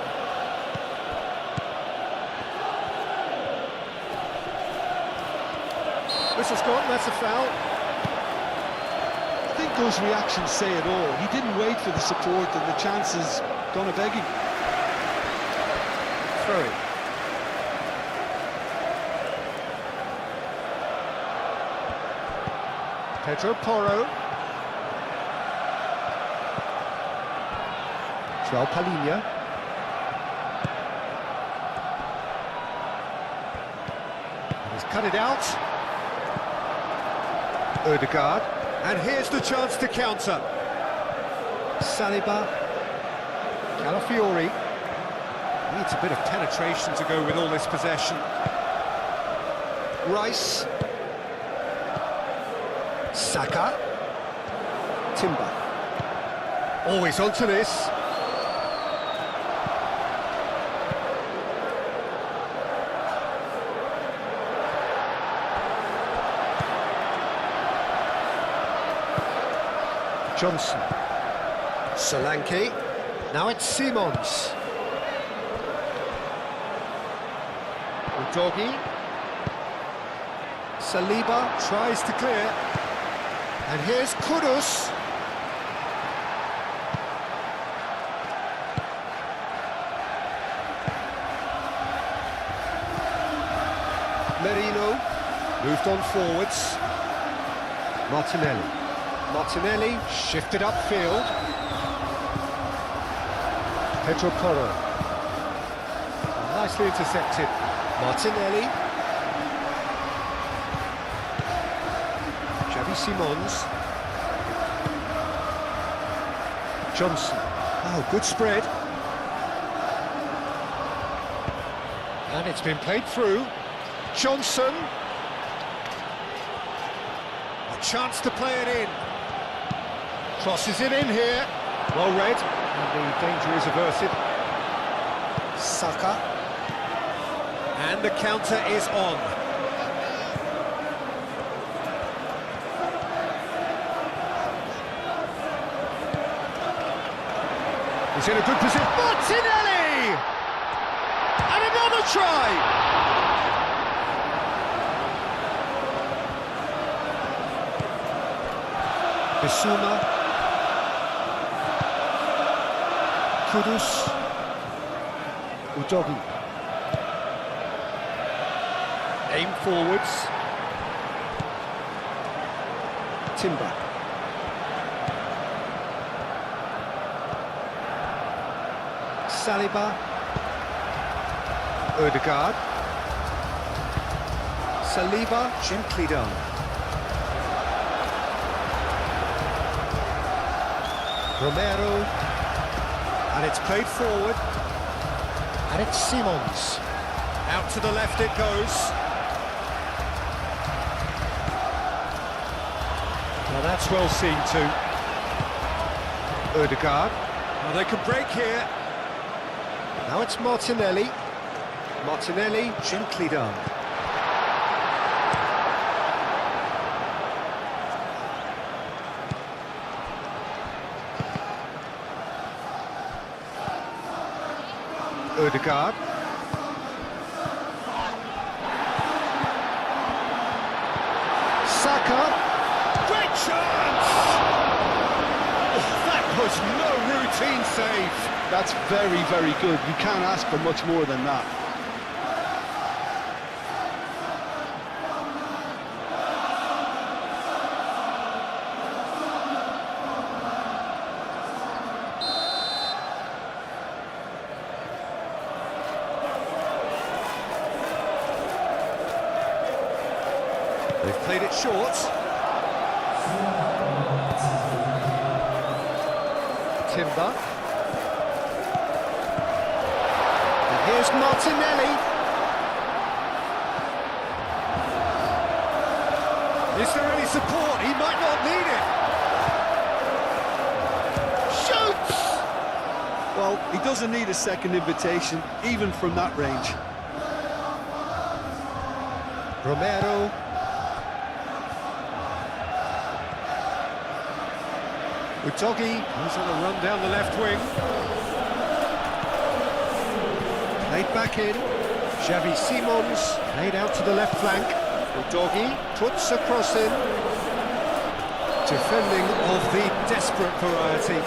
Whistle's gone, that's a foul. I think those reactions say it all. He didn't wait for the support and the chances gone a begging. Throw it. Pedro Porro. Palhinha. He's cut it out. Ødegaard. And here's the chance to counter. Saliba. Calafiori. Needs a bit of penetration to go with all this possession. Rice. Saka. Timber. Always onto this. Johnson. Solanke. Now it's Simons. Udogie. Saliba tries to clear. And here's Kudus. Merino. Moved on forwards. Martinelli. Martinelli shifted upfield. Pedro Porro. Nicely intercepted. Martinelli. Xavi Simons. Johnson. Oh, good spread. And it's been played through. Johnson. A chance to play it in. Crosses it in here. Well read. And the danger is averted. Saka. And the counter is on. He's in a good position. Martinelli! And another try! Bissouma. Kudus. Udogi. Aim forwards. Timber. Saliba. Ødegaard. Saliba, gently done. Romero. And it's played forward. And it's Simons. Out to the left it goes. Now that's well seen too. Ødegaard. Now they can break here. Now it's Martinelli. Martinelli, gently done. Ødegaard. Saka. Great chance! Oh, that was no routine save. That's very, very good. You can't ask for much more than that. They've played it short. Timber. And here's Martinelli. Is there any support? He might not need it. Shoots! Well, he doesn't need a second invitation, even from that range. Romero. Udogi, he's on a run down the left wing. Played back in. Xavi Simons, played out to the left flank. Udogi puts a cross in. Defending of the desperate variety.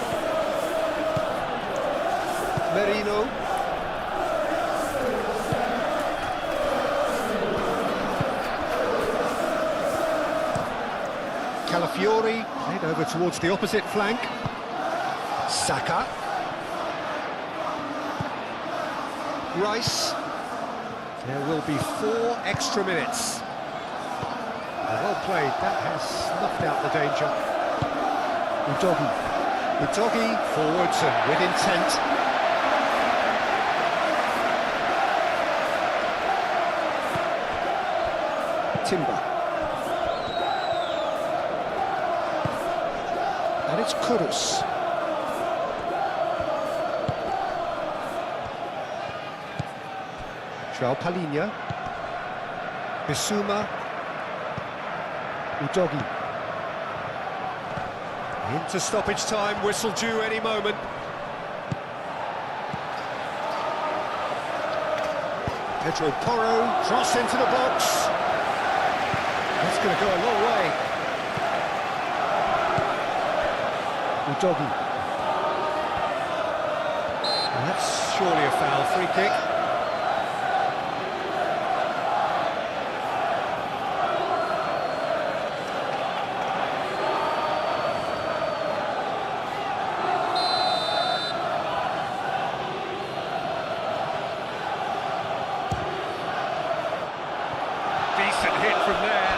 Merino. Calafiori, played over towards the opposite flank. Saka. Rice. There will be 4 extra minutes. Well played, that has snuffed out the danger. Udogi. Udogi forwards and with intent. Timber. And it's Kudus. João Palhinha. Bissouma. Udogi. Into stoppage time, whistle due any moment. Pedro Porro, cross into the box. That's going to go a long way. Udogi. Well, that's surely a foul, free kick. Decent hit from there.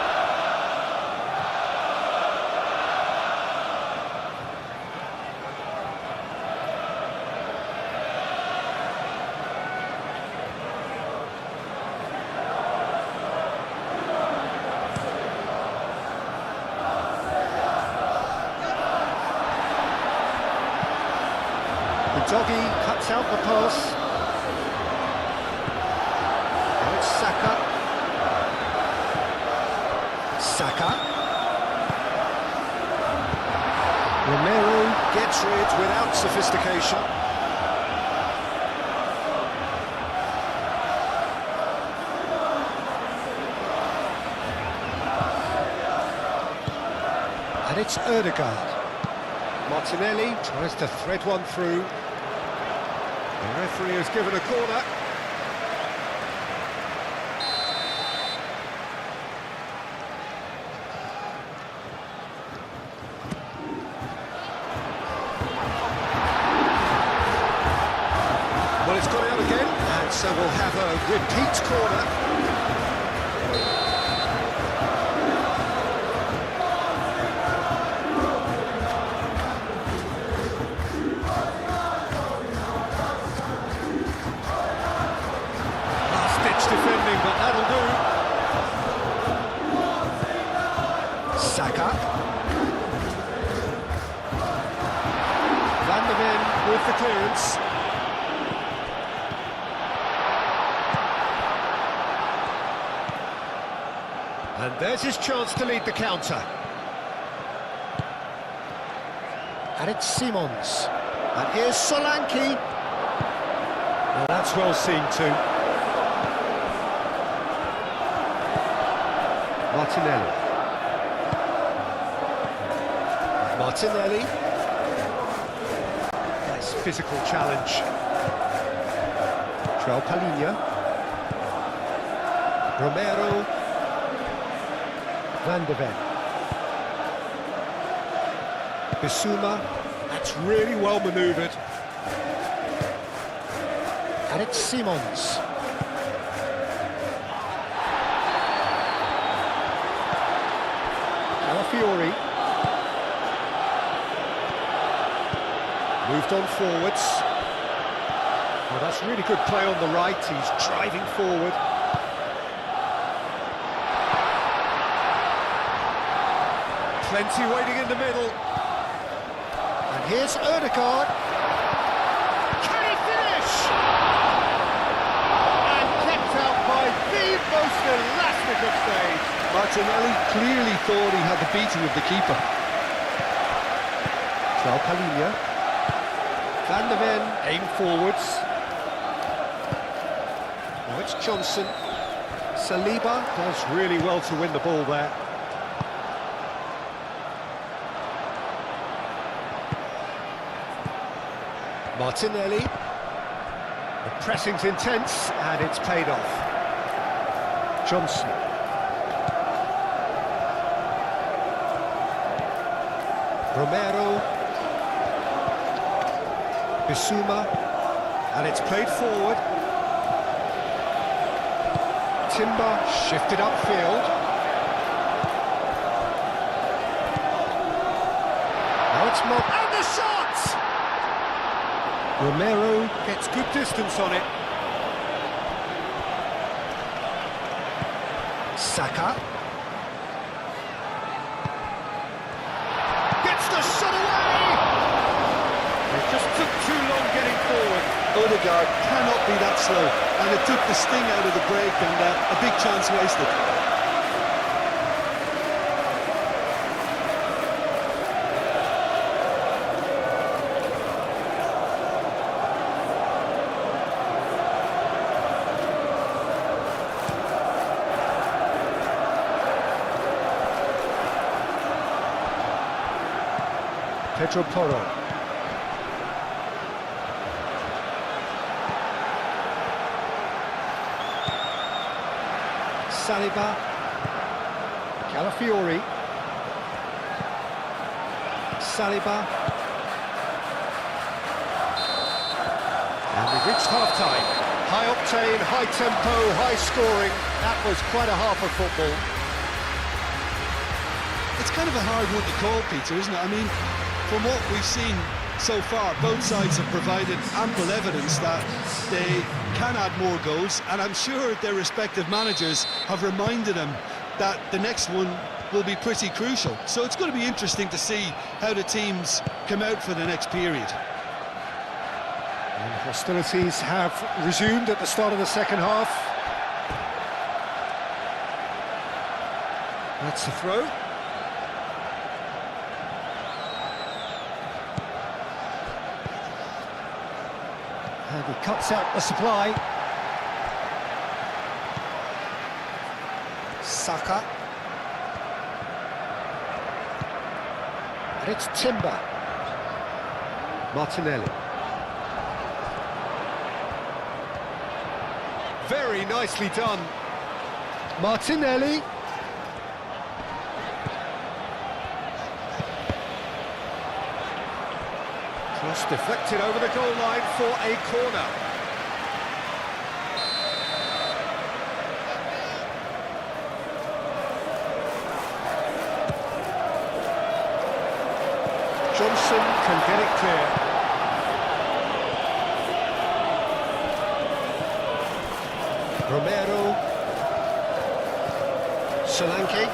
Doggy cuts out the pass. Now it's Saka. Saka. Romero gets rid without sophistication. And it's Ødegaard. Martinelli tries to thread one through. The referee has given a corner. Well, it's gone out again, and so we'll have a repeat corner. Defending, but that'll do. Saka. Van der Ven with the clearance. And there's his chance to lead the counter. And it's Simons. And here's Solanke. Well, that's well seen too. Martinelli. Martinelli. Nice physical challenge. João Palhinha. Romero. Van der Ven. Bissouma. That's really well manoeuvred. And it's Simons. Fiori moved on forwards. Well, that's really good play on the right. He's driving forward. Plenty waiting in the middle. And here's Ødegaard. Can he finish? And kept out by the most elastic of saves. Martinelli clearly thought he had the beating of the keeper. João Palhinha. Van der Ven aim forwards. Now it's Johnson. Saliba does really well to win the ball there. Martinelli. The pressing's intense and it's paid off. Johnson. Romero, Bissouma, and it's played forward. Timber shifted upfield. Now it's Mob, and the shot! Romero gets good distance on it. Saka. Ødegaard cannot be that slow, and it took the sting out of the break, and a big chance wasted. Pedro Porro. Saliba, Calafiori, Saliba, and we've reached half-time. High octane, high tempo, high scoring. That was quite a half of football. It's kind of a hard one to call, Peter, isn't it? I mean, from what we've seen so far, both sides have provided ample evidence that they can add more goals, and I'm sure their respective managers have reminded them that the next one will be pretty crucial. So it's going to be interesting to see how the teams come out for the next period. And hostilities have resumed at the start of the second half. That's the throw. And he cuts out the supply. Saka. And it's Timber. Martinelli. Very nicely done. Martinelli. Cross deflected over the goal line for a corner. Johnson can get it clear. Romero. Solanke.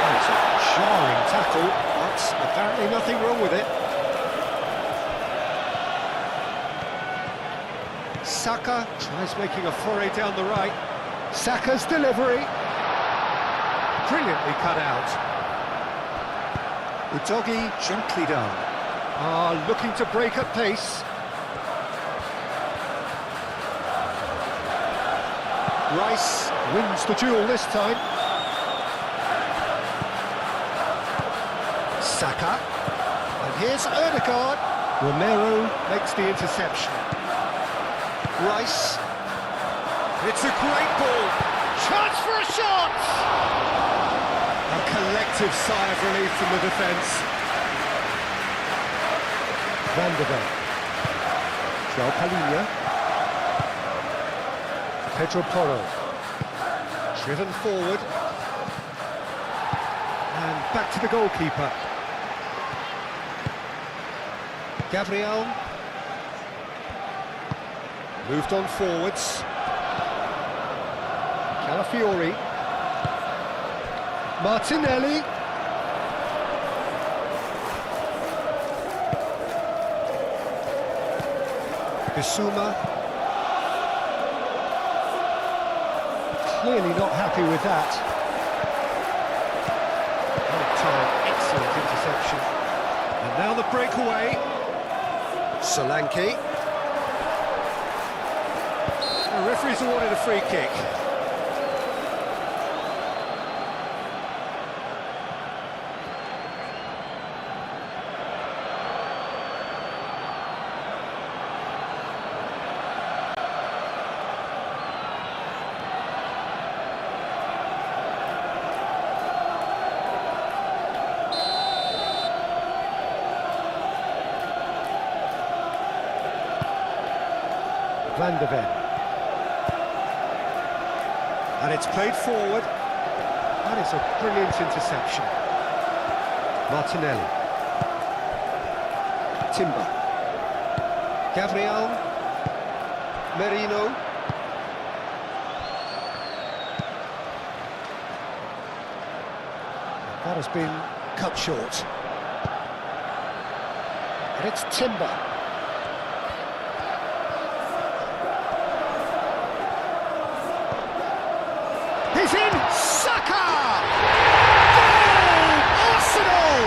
It's a jarring tackle, but apparently nothing wrong with it. Saka tries making a foray down the right. Saka's delivery. Brilliantly cut out. Udogie gently done. Looking to break at pace. Rice wins the duel this time. Saka. And here's Ødegaard. Romero makes the interception. Rice. It's a great ball. Chance for a shot! A collective sigh of relief from the defence. Van der Ven. João Palhinha. Pedro Porro. Driven forward. And back to the goalkeeper. Gabriel. Moved on forwards. Calafiori. Martinelli. Bissouma. Clearly not happy with that. Time, excellent interception. And now the breakaway. Solanke. The referee's awarded a free kick. Van der Ven. And it's played forward. That is a brilliant interception. Martinelli. Timber. Gabriel. Merino. That has been cut short. And it's Timber. He's in! Saka! Goal! Arsenal!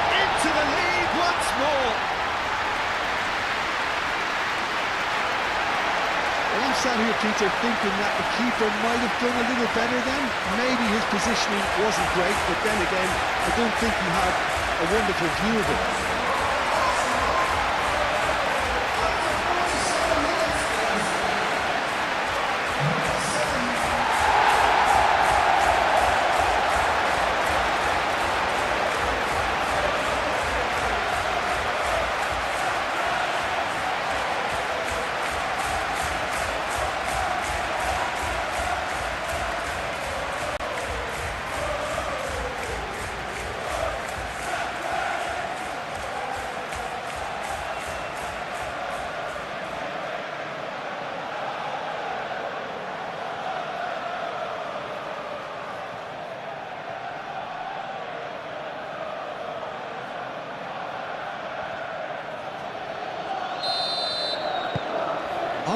Into the lead once more. Well, I'm sat here, Peter, thinking that the keeper might have done a little better then. Maybe his positioning wasn't great, but then again, I don't think he had a wonderful view of it.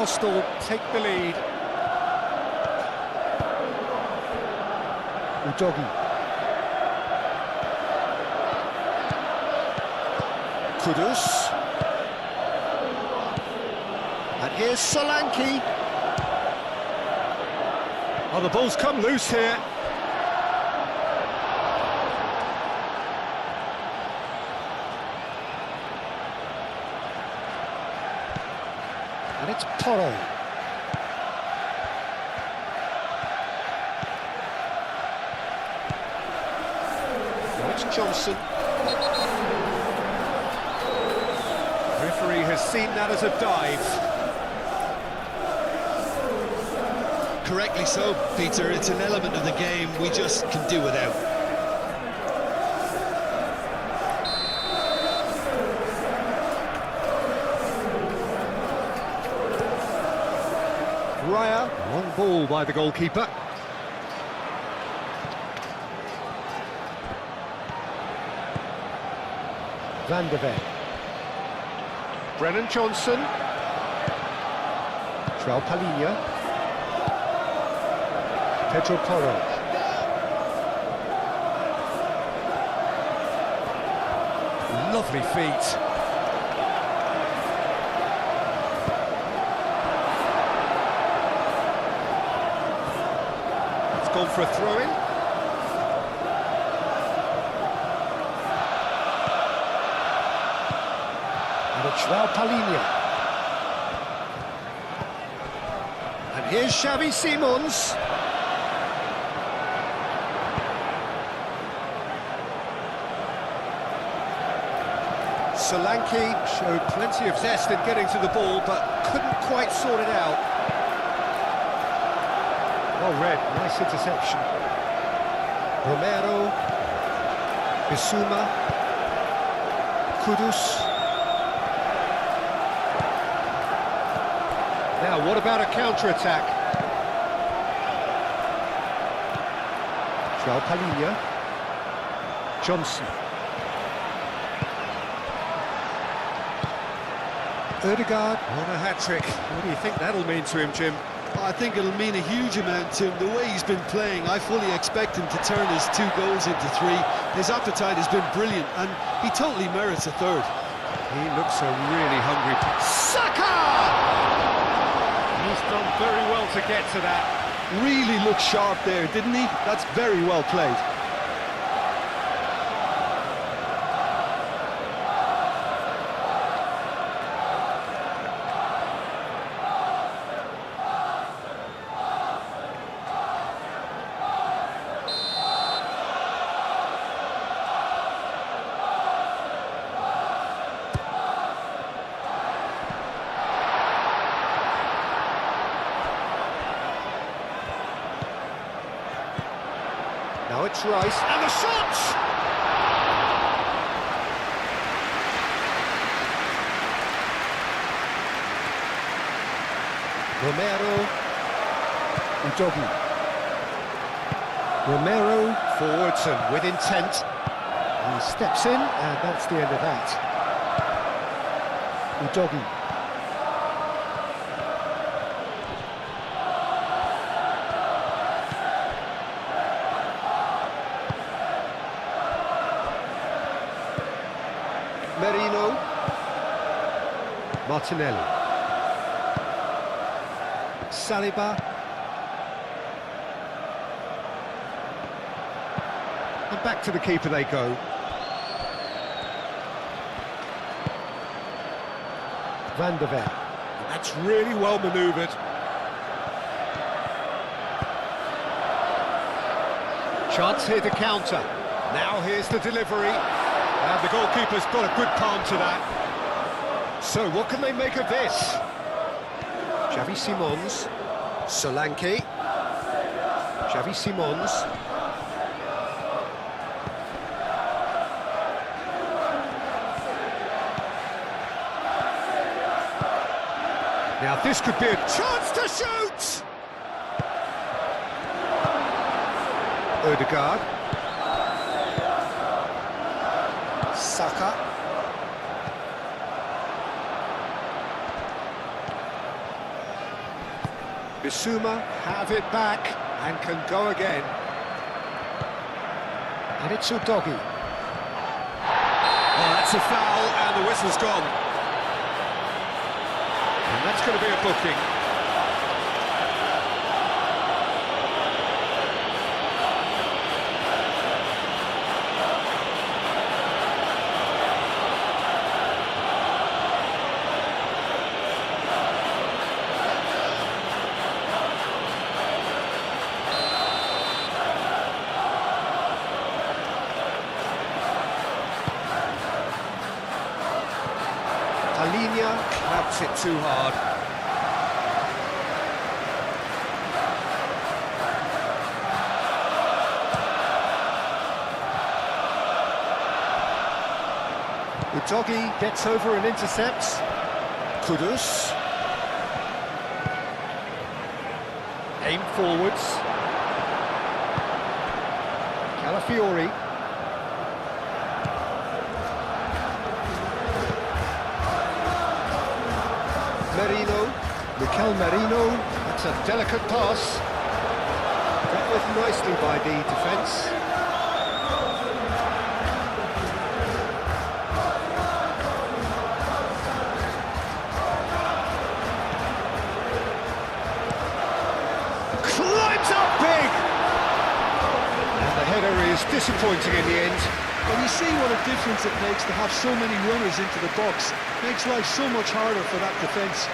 Arsenal take the lead. Udogi. Kudus. And here's Solanke. Oh, the ball's come loose here. And it's Porro. Now it's Johnson. Referee has seen that as a dive. Correctly so, Peter. It's an element of the game we just can do without. Raya, long ball by the goalkeeper. Van de Ven. Brennan Johnson. João Palhinha. Pedro Porro. Lovely feet. It's gone for a throw-in. And it's João Palhinha. And here's Xavi Simons. Solanke showed plenty of zest in getting to the ball, but couldn't quite sort it out. Well read, nice interception. Romero, Bissouma, Kudus. Now, what about a counter-attack? João Palhinha, Johnson. Ødegaard on a hat-trick. What do you think that'll mean to him, Jim? I think it'll mean a huge amount to him. The way he's been playing, I fully expect him to turn his 2 goals into 3. His appetite has been brilliant, and he totally merits a third. He looks a really hungry... Saka! He's done very well to get to that. Really looked sharp there, didn't he? That's very well played. Now it's Rice, and the shot! Romero, Udogi. Romero forwards and with intent. He steps in, and that's the end of that. Udogi. Merino, Martinelli, Saliba, and back to the keeper they go. Van de Ven, that's really well manoeuvred. Chance here to counter. Now here's the delivery. And the goalkeeper's got a good palm to that. So, what can they make of this? Xavi Simons, Solanke, Xavi Simons. Now, this could be a chance to shoot! Ødegaard. Saka. Bissouma have it back and can go again. And it's Udogie. Oh, that's a foul, and the whistle's gone. And that's going to be a booking. Linia claps it too hard. Udogie gets over and intercepts. Kudus. Aim forwards. Calafiori. Merino, Mikel Merino, that's a delicate pass. Dealt with nicely by the defence. Climbs up big! And the header is disappointing in the end. When you see what a difference it makes to have so many runners into the box, makes life so much harder for that defence.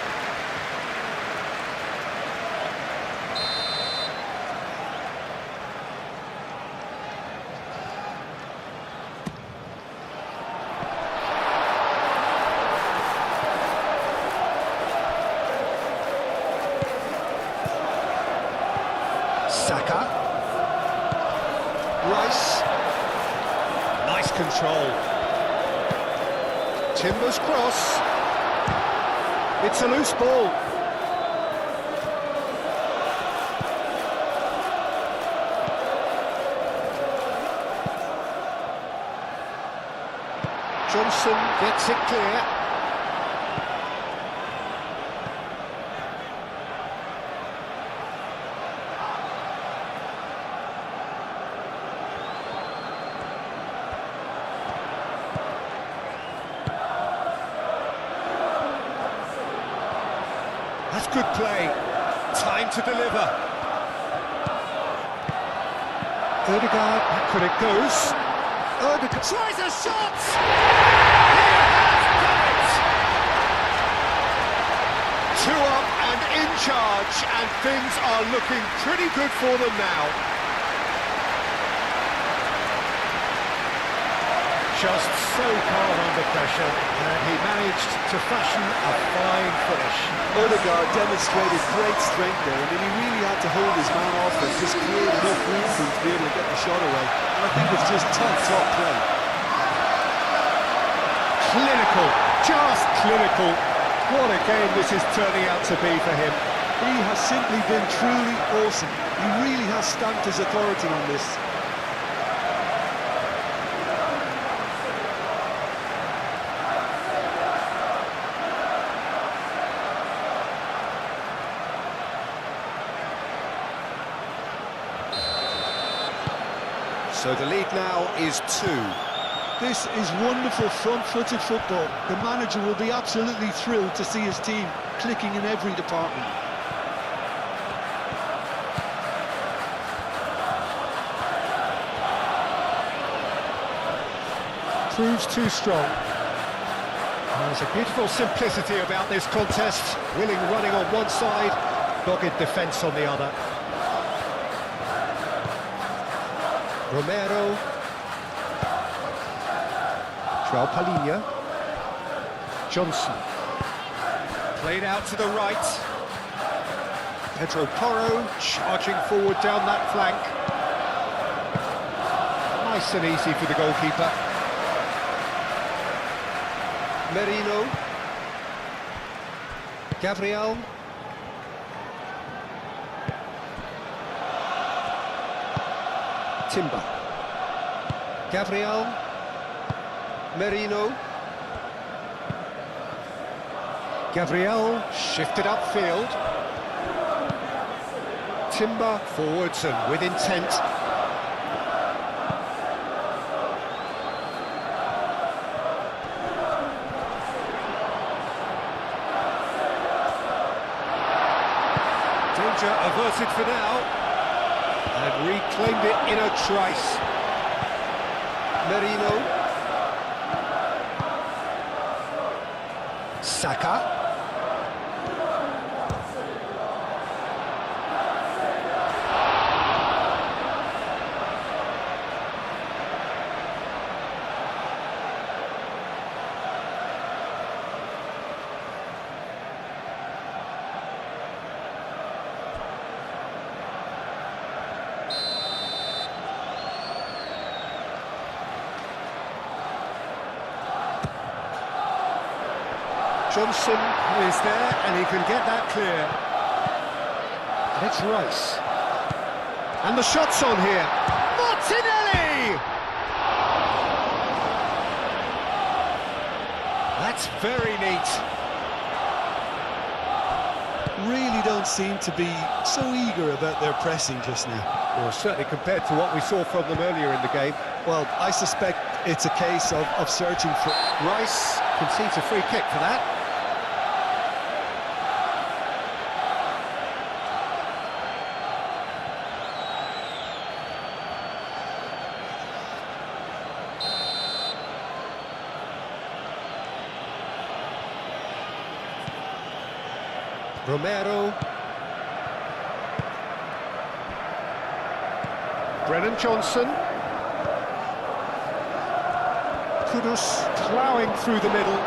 Saka. Rice. Nice control. Timber's cross. It's a loose ball. Johnson gets it clear. That's good play. Time to deliver. Ødegaard, back when it goes. Ødegaard tries a shot! He has done it! 2 up and in charge, and things are looking pretty good for them now. Just so calm under pressure, and he managed to fashion a fine finish. Ødegaard demonstrated great strength there. I mean, he really had to hold his man off and just create enough room for him to be able to get the shot away. And I think it's just top play. Clinical, just clinical. What a game this is turning out to be for him. He has simply been truly awesome. He really has stamped his authority on this. So the lead now is 2. This is wonderful front-footed football. The manager will be absolutely thrilled to see his team clicking in every department. Proves too strong. There's a beautiful simplicity about this contest. Willing running on one side, dogged defence on the other. Romero. João Palhinha. Johnson. Played out to the right. Pedro Porro charging forward down that flank. Nice and easy for the goalkeeper. Merino. Gabriel. Timber. Gabriel. Merino. Gabriel shifted upfield. Timber forwards and with intent. Danger averted for now. And reclaimed it in a trice. Merino. Saka. Johnson is there, and he can get that clear. And it's Rice. And the shot's on here. Martinelli! That's very neat. Really don't seem to be so eager about their pressing just now. Well, certainly compared to what we saw from them earlier in the game. Well, I suspect it's a case of searching for... Rice concedes a free kick for that. Romero. Brennan Johnson. Kudus ploughing through the middle.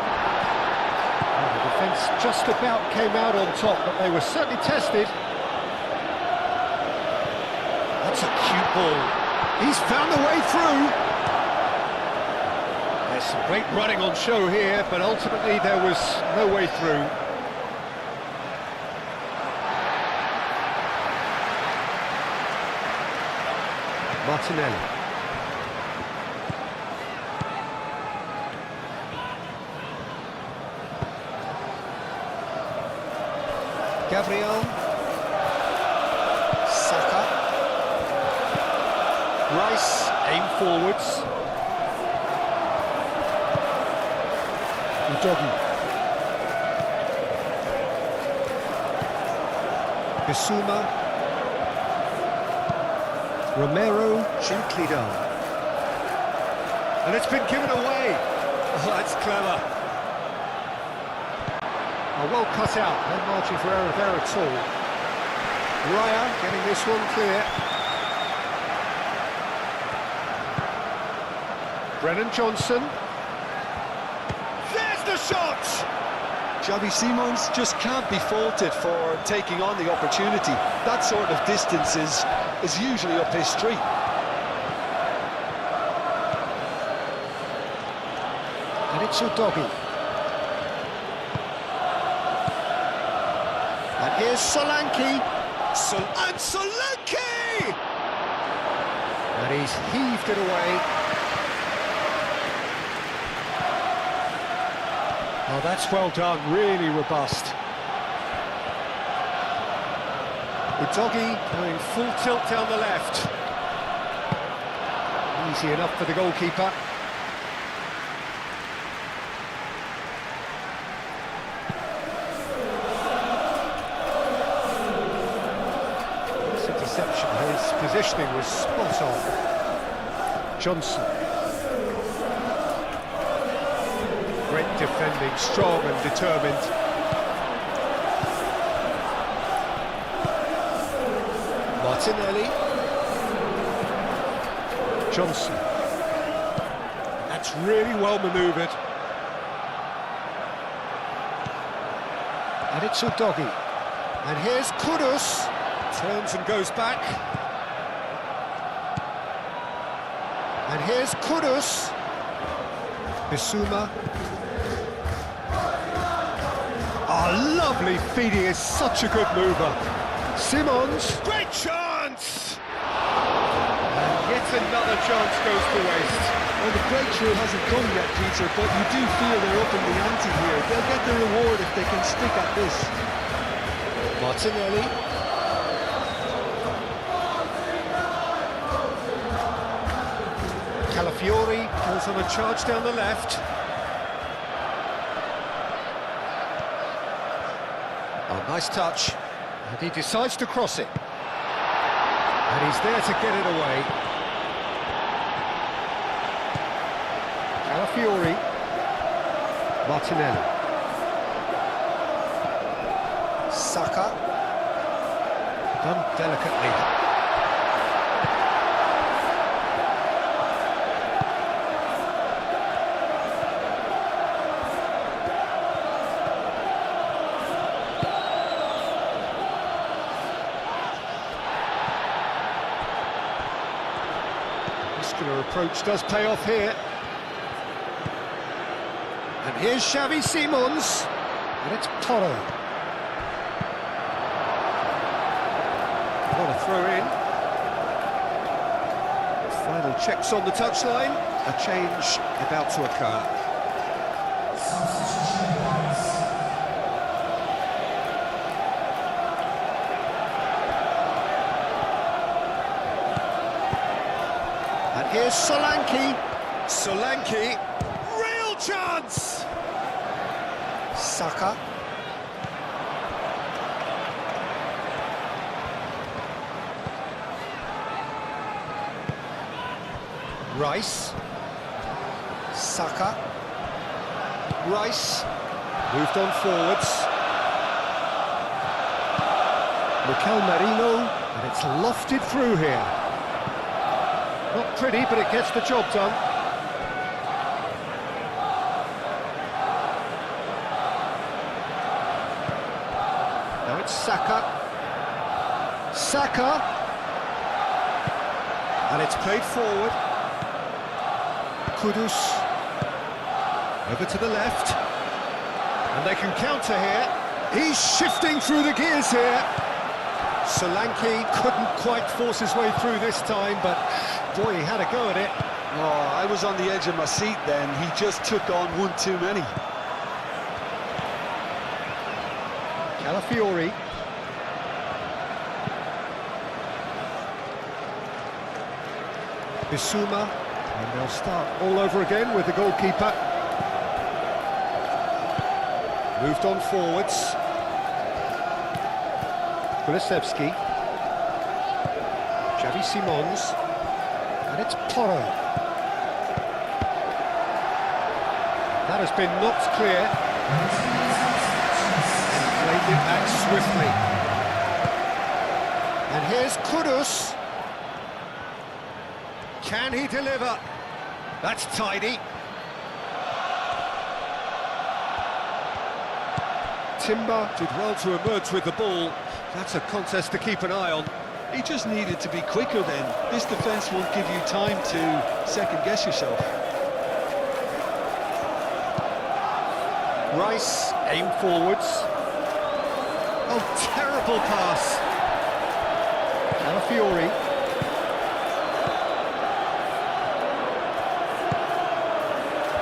And the defence just about came out on top, but they were certainly tested. That's a cute ball. He's found a way through. There's some great running on show here, but ultimately there was no way through. Martinelli. Gabriel. Saka. Rice, aim forwards. Udogi. Bissouma. Romero, gently done. And it's been given away. Oh, that's clever. Oh, well cut out. No margin for error there at all. Raya getting this one clear. Brennan Johnson. There's the shot! Xavi Simons just can't be faulted for taking on the opportunity. That sort of distance is usually up his street. And it's Udogi. And here's Solanke. And Solanke! And he's heaved it away. Oh, that's well done, really robust. Udogi going full tilt down the left. Easy enough for the goalkeeper. This interception, his positioning was spot on. Johnson. Great defending, strong and determined. Martinelli. Johnson. That's really well manoeuvred. And it's Udogi. And here's Kudus. Turns and goes back. And here's Kudus. Bissouma. Oh, lovely feed, he is such a good mover. Simons, great chance! And yet another chance goes to waste. Well, the breakthrough hasn't come yet, Peter, but you do feel they're up in the ante here. They'll get the reward if they can stick at this. Martinelli. Calafiori goes on a charge down the left. Oh, nice touch. And he decides to cross it. And he's there to get it away. Calafiori. Martinelli. Saka. Done delicately. Muscular approach does pay off here. And here's Xavi Simons. And it's Toro. What a throw in. Final checks on the touchline. A change about to occur. And here's Solanke. Solanke, real chance! Saka. Rice. Saka. Rice. Moved on forwards. Mikel Merino, and it's lofted through here. Not pretty, but it gets the job done. Now it's Saka. Saka. And it's played forward. Kudus. Over to the left. And they can counter here. He's shifting through the gears here. Solanke couldn't quite force his way through this time, but boy, he had a go at it. Oh, I was on the edge of my seat then. He just took on one too many. Calafiori. Bissouma. And they'll start all over again with the goalkeeper. Moved on forwards. Kulusevski. Xavi Simons. And it's Toro. That has been knocked clear. And played it back swiftly. And here's Kudus. Can he deliver? That's tidy. Timber did well to emerge with the ball. That's a contest to keep an eye on. He just needed to be quicker then. This defence won't give you time to second-guess yourself. Rice, aim forwards. Oh, terrible pass. Calafiori.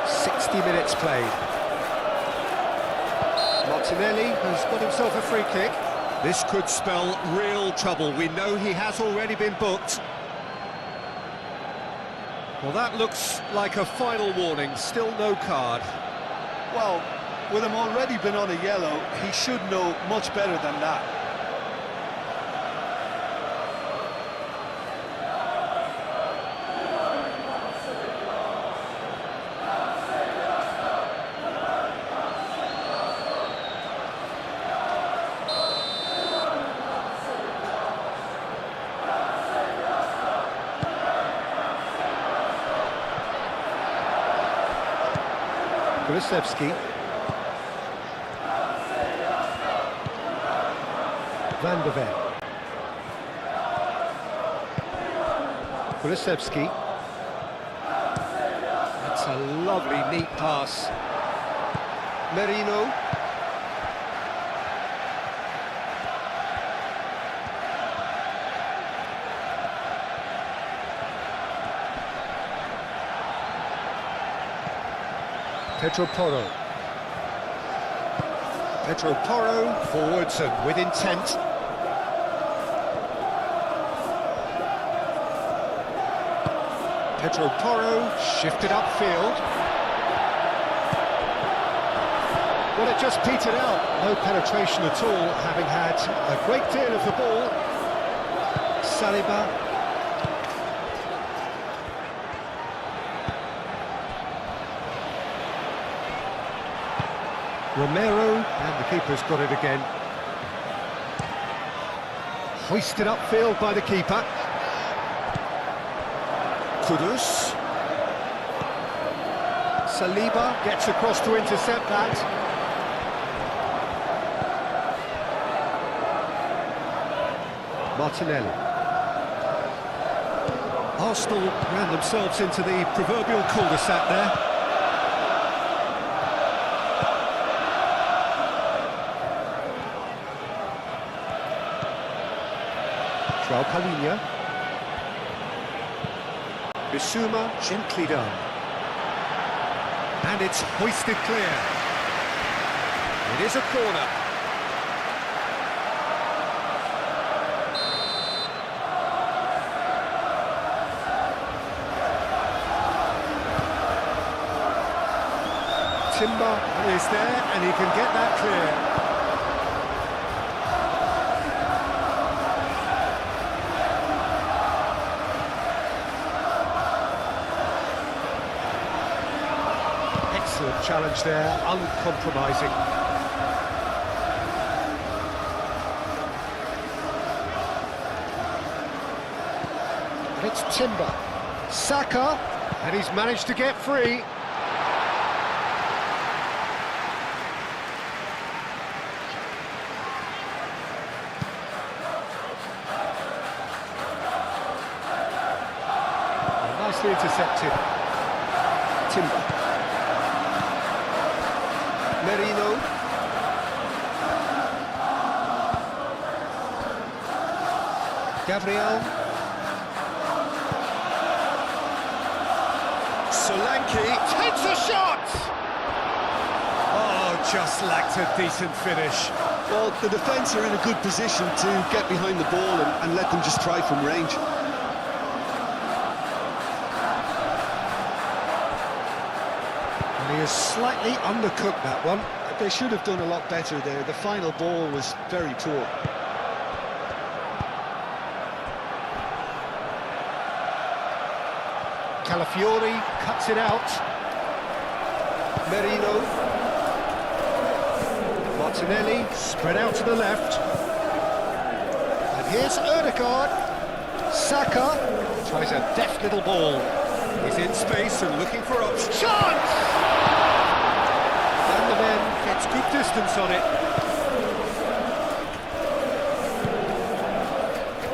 60 minutes played. Martinelli has got himself a free kick. This could spell real trouble. We know he has already been booked. Well, that looks like a final warning. Still no card. Well, with him already been on a yellow, he should know much better than that. Kulusevski. Van de Ven. Kulusevski. That's a lovely, neat pass. Merino. Pedro Porro. Pedro Porro, forwards and with intent. Pedro Porro shifted upfield. Well, it just petered out. No penetration at all, having had a great deal of the ball. Saliba. Romero, and the keeper's got it again. Hoisted upfield by the keeper. Kudus. Saliba gets across to intercept that. Martinelli. Arsenal ran themselves into the proverbial cul-de-sac there. João Palhinha. Bissouma gently done. And it's hoisted clear. It is a corner. Timber is there and he can get that clear. Excellent challenge there, uncompromising. And it's Timber. Saka, and he's managed to get free. Nicely intercepted. Timber. Merino. Gabriel. Solanke takes a shot! Oh, just lacked a decent finish. Well, the defence are in a good position to get behind the ball and let them just try from range. He has slightly undercooked that one. They should have done a lot better there. The final ball was very poor. Calafiori cuts it out. Merino. Martinelli spread out to the left. And here's Ødegaard. Saka tries a deft little ball. He's in space and looking for options. Chance! And the man gets good distance on it.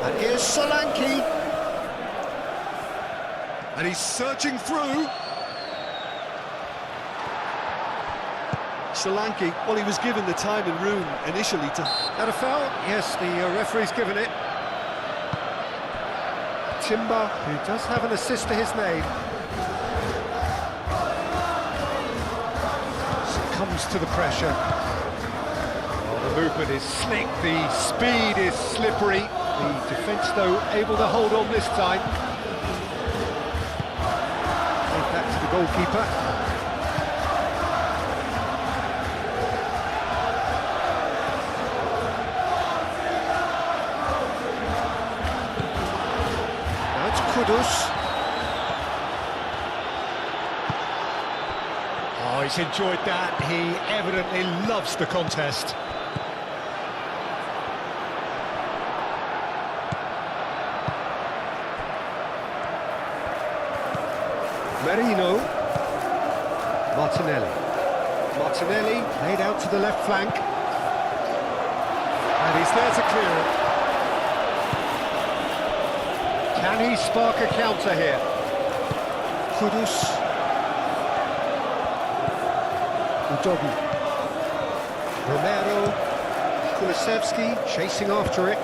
And here's Solanke. And he's searching through. Solanke, well, he was given the time and room initially to... That a foul? Yes, the referee's given it. Timber, who does have an assist to his name. Succumbs to the pressure. Oh, the movement is slick, the speed is slippery. The defence, though, able to hold on this time. Take that to the goalkeeper. Kudus. Oh, he's enjoyed that. He evidently loves the contest. Merino. Martinelli. Martinelli laid out to the left flank. And he's there to clear it. Can he spark a counter here? Kudus. Udogi. Romero. Kulusevski chasing after it.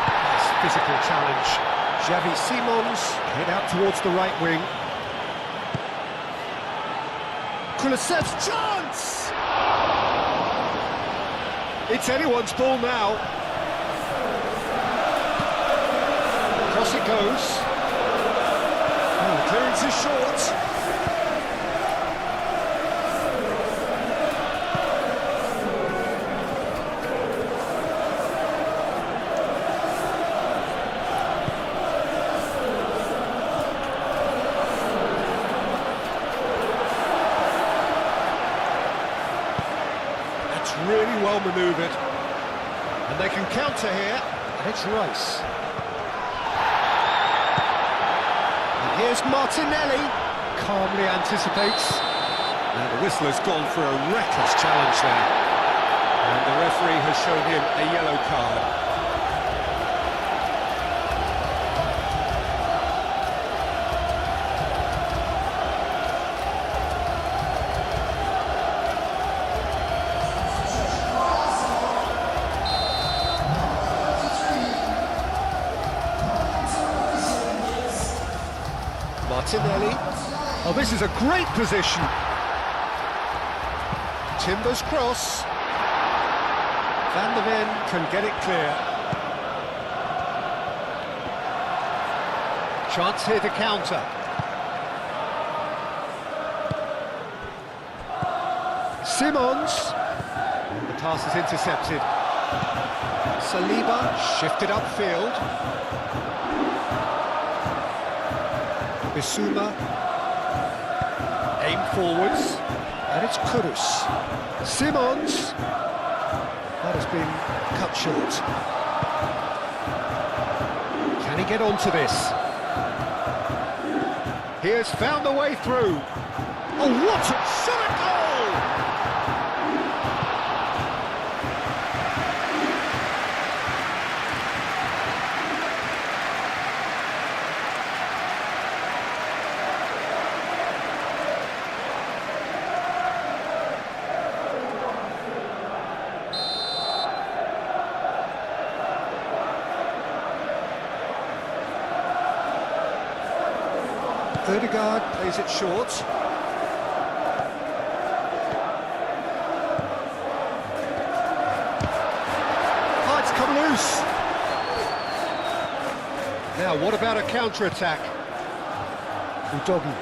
Nice physical challenge. Xavi Simons head out towards the right wing. Kulusevski chance! It's anyone's ball now. Across it goes. defence is short. That's really well manoeuvred. And they can counter here. And it's Rice. And here's Martinelli. Calmly anticipates. And the whistle has gone for a reckless challenge there. And the referee has shown him a yellow card. Martinelli. Oh, this is a great position. Timber's cross. Van der Ven can get it clear. Chance here to counter. Simons. And the pass is intercepted. Saliba shifted upfield. Bissouma, aim forwards, and it's Kudus. Simons, that has been cut short. Can he get onto this? He has found the way through. Oh, what a shot at goal! Ødegaard plays it short. Oh, it's come loose. Now, what about a counter-attack? Udogi.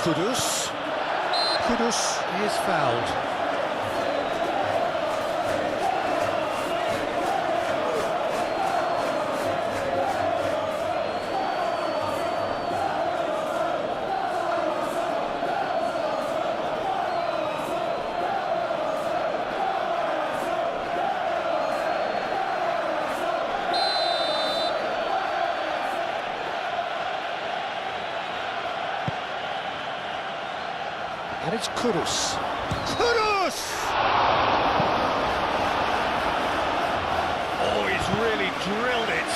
Kudus. Kudus is fouled. And it's Kudus. Kudus! Oh, he's really drilled it.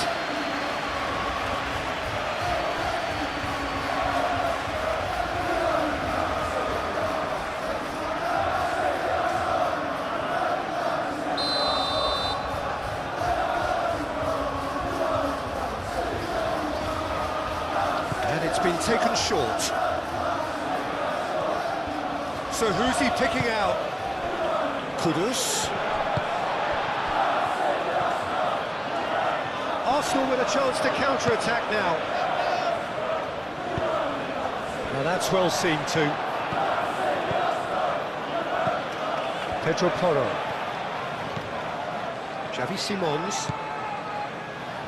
And it's been taken short. So who's he picking out? Kudus. Arsenal with a chance to counter-attack now. Now that's well seen too. Pedro Porro. Xavi Simons.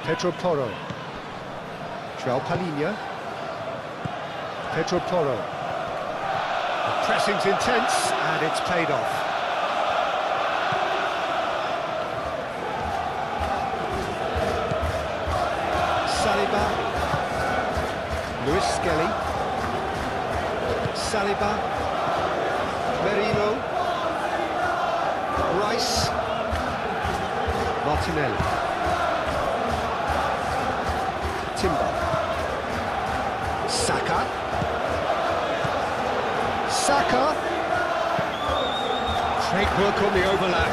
Pedro Porro. João Palhinha. Pedro Porro. The pressing's intense, and it's paid off. Saliba. Luis Skelly. Saliba. Merino. Rice. Martinelli. Timber. Saka. Saka. Great work on the overlap.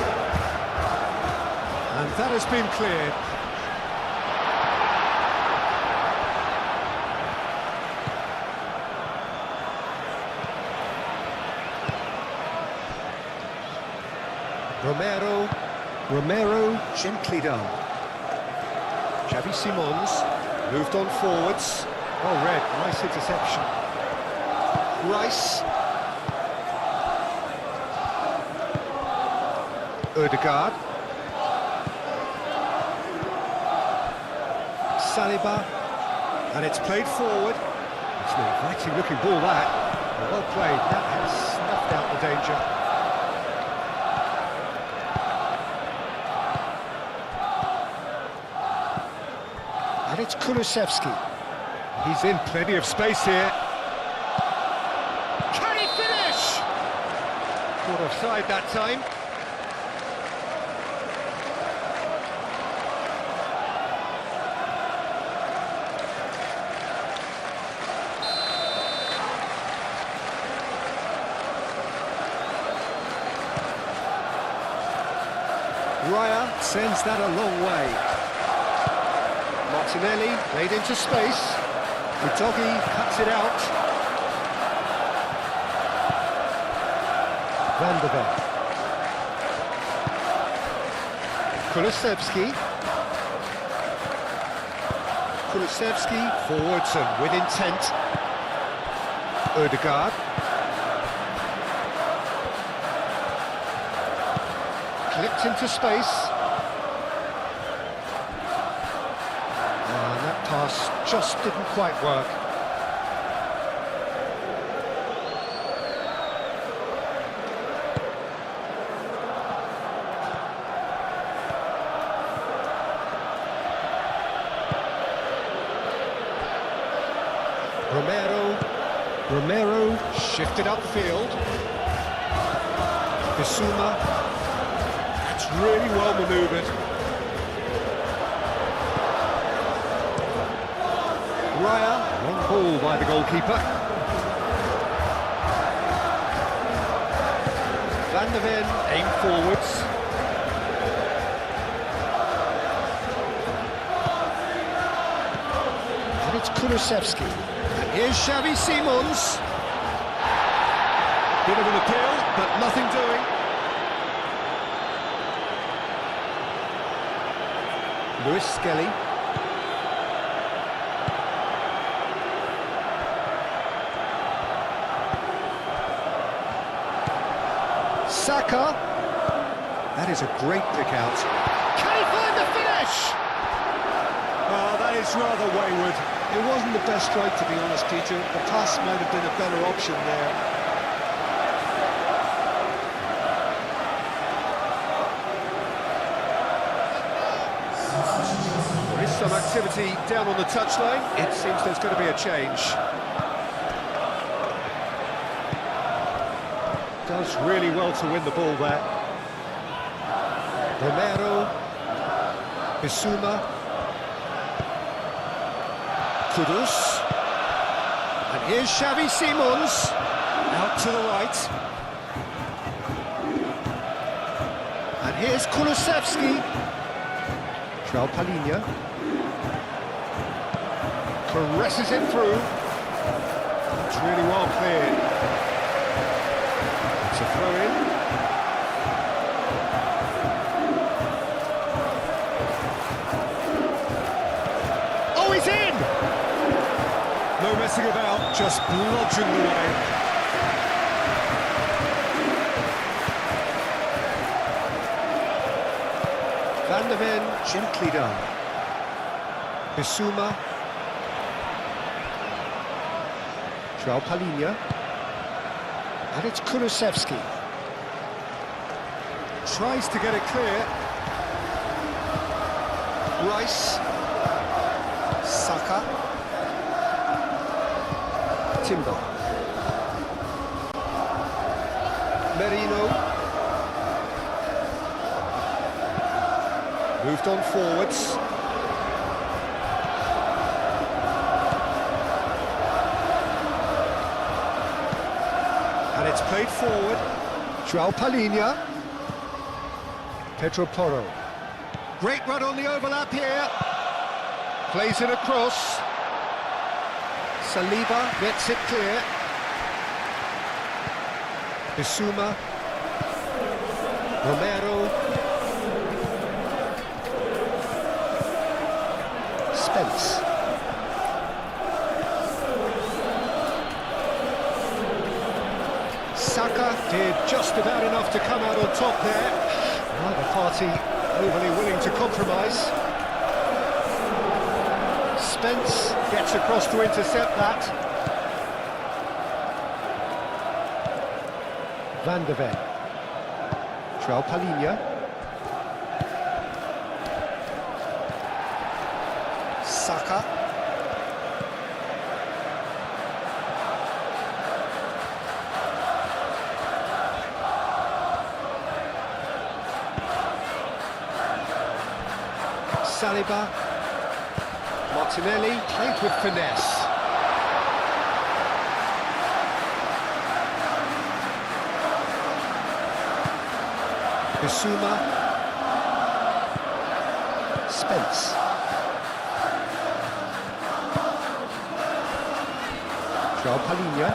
And that has been cleared. Romero gently done. Xavi Simons moved on forwards. Well read, nice interception. Rice. Ødegaard. Saliba. And it's played forward. It's an inviting looking ball that. Well played, that has snuffed out the danger. And it's Kulusevski. He's in plenty of space here. Can he finish? Caught offside that time. Raya sends that a long way. Martinelli laid into space. Udogi cuts it out. Van de Beek. Kulusevski. Kulusevski forwards and with intent. Ødegaard. Clipped into space. And that pass just didn't quite work. Romero shifted upfield. Bissouma. That's really well manoeuvred. Raya, long ball by the goalkeeper. Van de Ven aim forwards. And it's Kulusevski. And here's Xavi Simons. Bit of an appeal, but nothing doing. Lewis Skelly. Saka. That is a great pick out. Can he find the finish? Oh, that is rather wayward. It wasn't the best strike, to be honest, Peter. The pass might have been a better option there. There is some activity down on the touchline. It seems there's going to be a change. Does really well to win the ball there. Romero. Bissouma. Kudus. And here's Xavi Simons. Out to the right. And here's Kulusevski. João Palhinha. Caresses it through. It's really well cleared. It's a throw-in. Oh, he's in! No messing about, just bludgeoned away. Van de Ven, gently done. Bissouma. João Palhinha. And it's Kulusevski. Tries to get it clear. Rice. Saka. Timber. Merino. Moved on forwards. And it's played forward. João Palhinha. Pedro Porro. Great run on the overlap here. Plays it across. Saliba gets it clear. Bissouma. Romero. Spence. Saka did just about enough to come out on top there. Neither party overly willing to compromise. Spence gets across to intercept that. Van de Ven. João Palhinha. Saka. Saliba. Martinelli played with finesse. Bissouma. Spence. João Palhinha.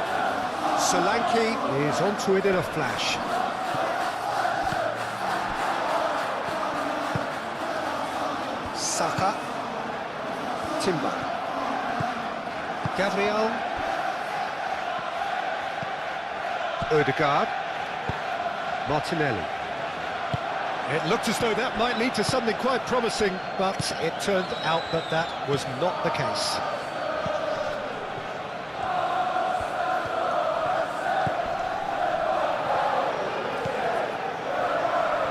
Solanke is onto it in a flash. Saka. Timber. Gabriel. Ødegaard. Martinelli. It looked as though that might lead to something quite promising, but it turned out that that was not the case.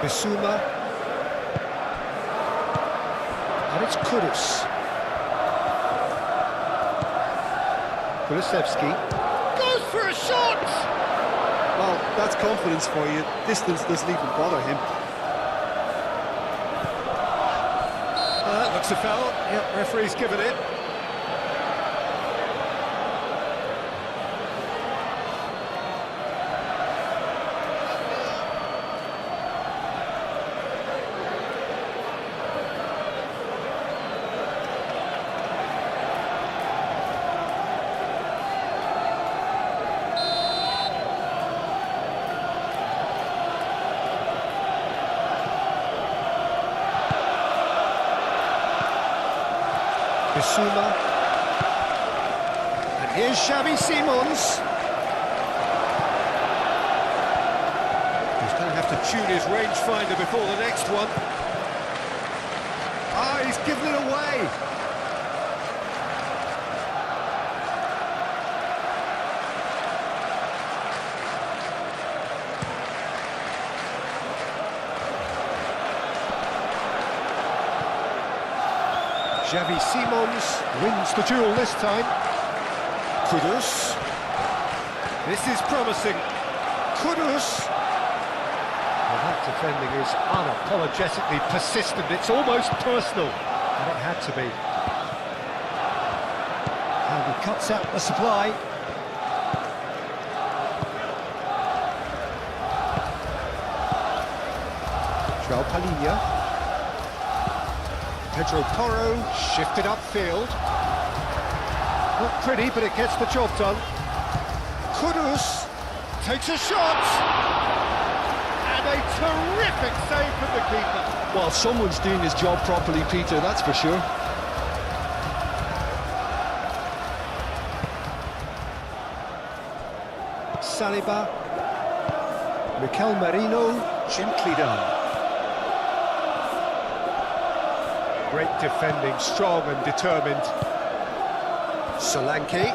Bissouma. And it's Kudus. Kulusevski goes for a shot! Well, that's confidence for you. Distance doesn't even bother him. That looks a foul. Yep, referee's given it. Bissouma. And here's Xavi Simons. He's going to have to tune his rangefinder before the next one. Ah, he's given it away. Xavi Simons wins the duel this time. Kudus. This is promising. Kudus. Well, that defending is unapologetically persistent. It's almost personal. And it had to be. And he cuts out the supply. João Palhinha. Pedro Porro shifted upfield. Not pretty, but it gets the job done. Kudus takes a shot! And a terrific save from the keeper. Well, someone's doing his job properly, Peter, that's for sure. Saliba. Mikel Merino, gently done. Great defending, strong and determined. Solanke.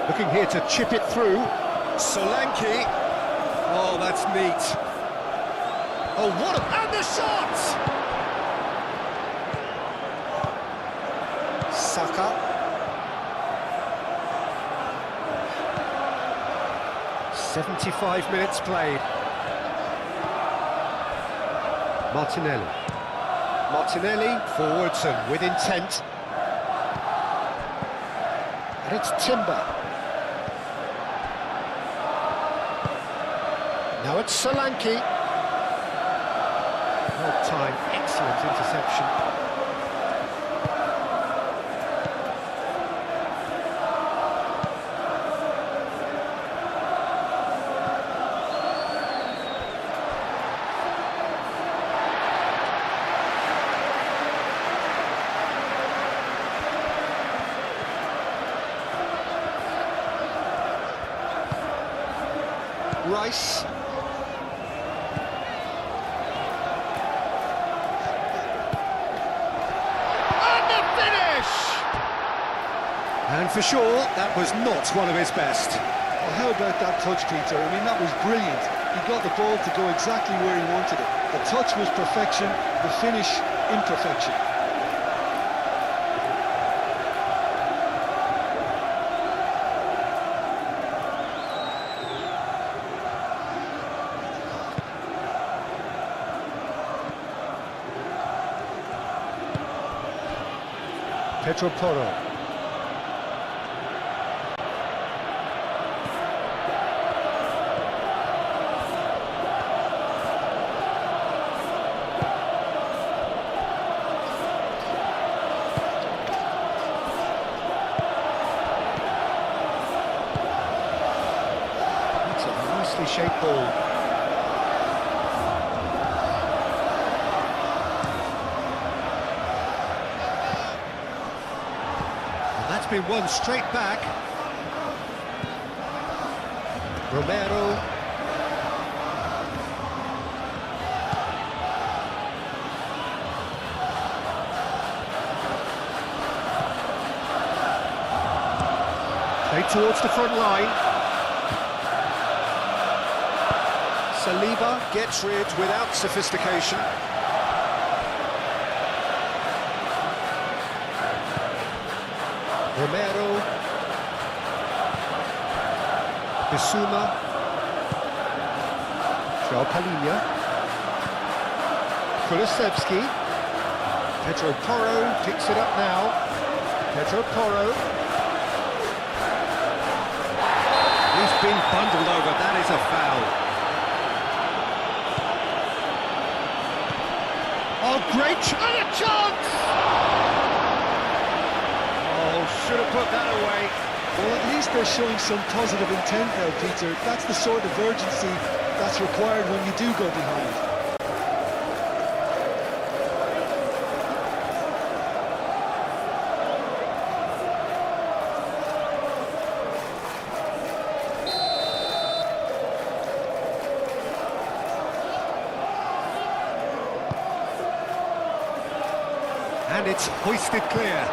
Looking here to chip it through. Solanke. Oh, that's neat. Oh, what a... And the shot! Saka. "75 minutes played. Martinelli. Martinelli forwards and with intent. And it's Timber. Now it's Solanke. Well timed, excellent interception. Rice. And the finish! And for sure, that was not one of his best. Well, how about that touch, Peter? I mean, that was brilliant. He got the ball to go exactly where he wanted it. The touch was perfection, the finish imperfection. Pedro Porro. That's a nicely shaped ball. That's been won straight back. Romero. Played towards the front line. Saliba gets rid without sophistication. Romero, Bissouma, João Palhinha, Kulusevski, Pedro Porro picks it up now. Pedro Porro. He's been bundled over, that is a foul. Oh, great, and a chance! Should have put that away. Well, at least they're showing some positive intent now, Peter. That's the sort of urgency that's required when you do go behind. And it's hoisted clear.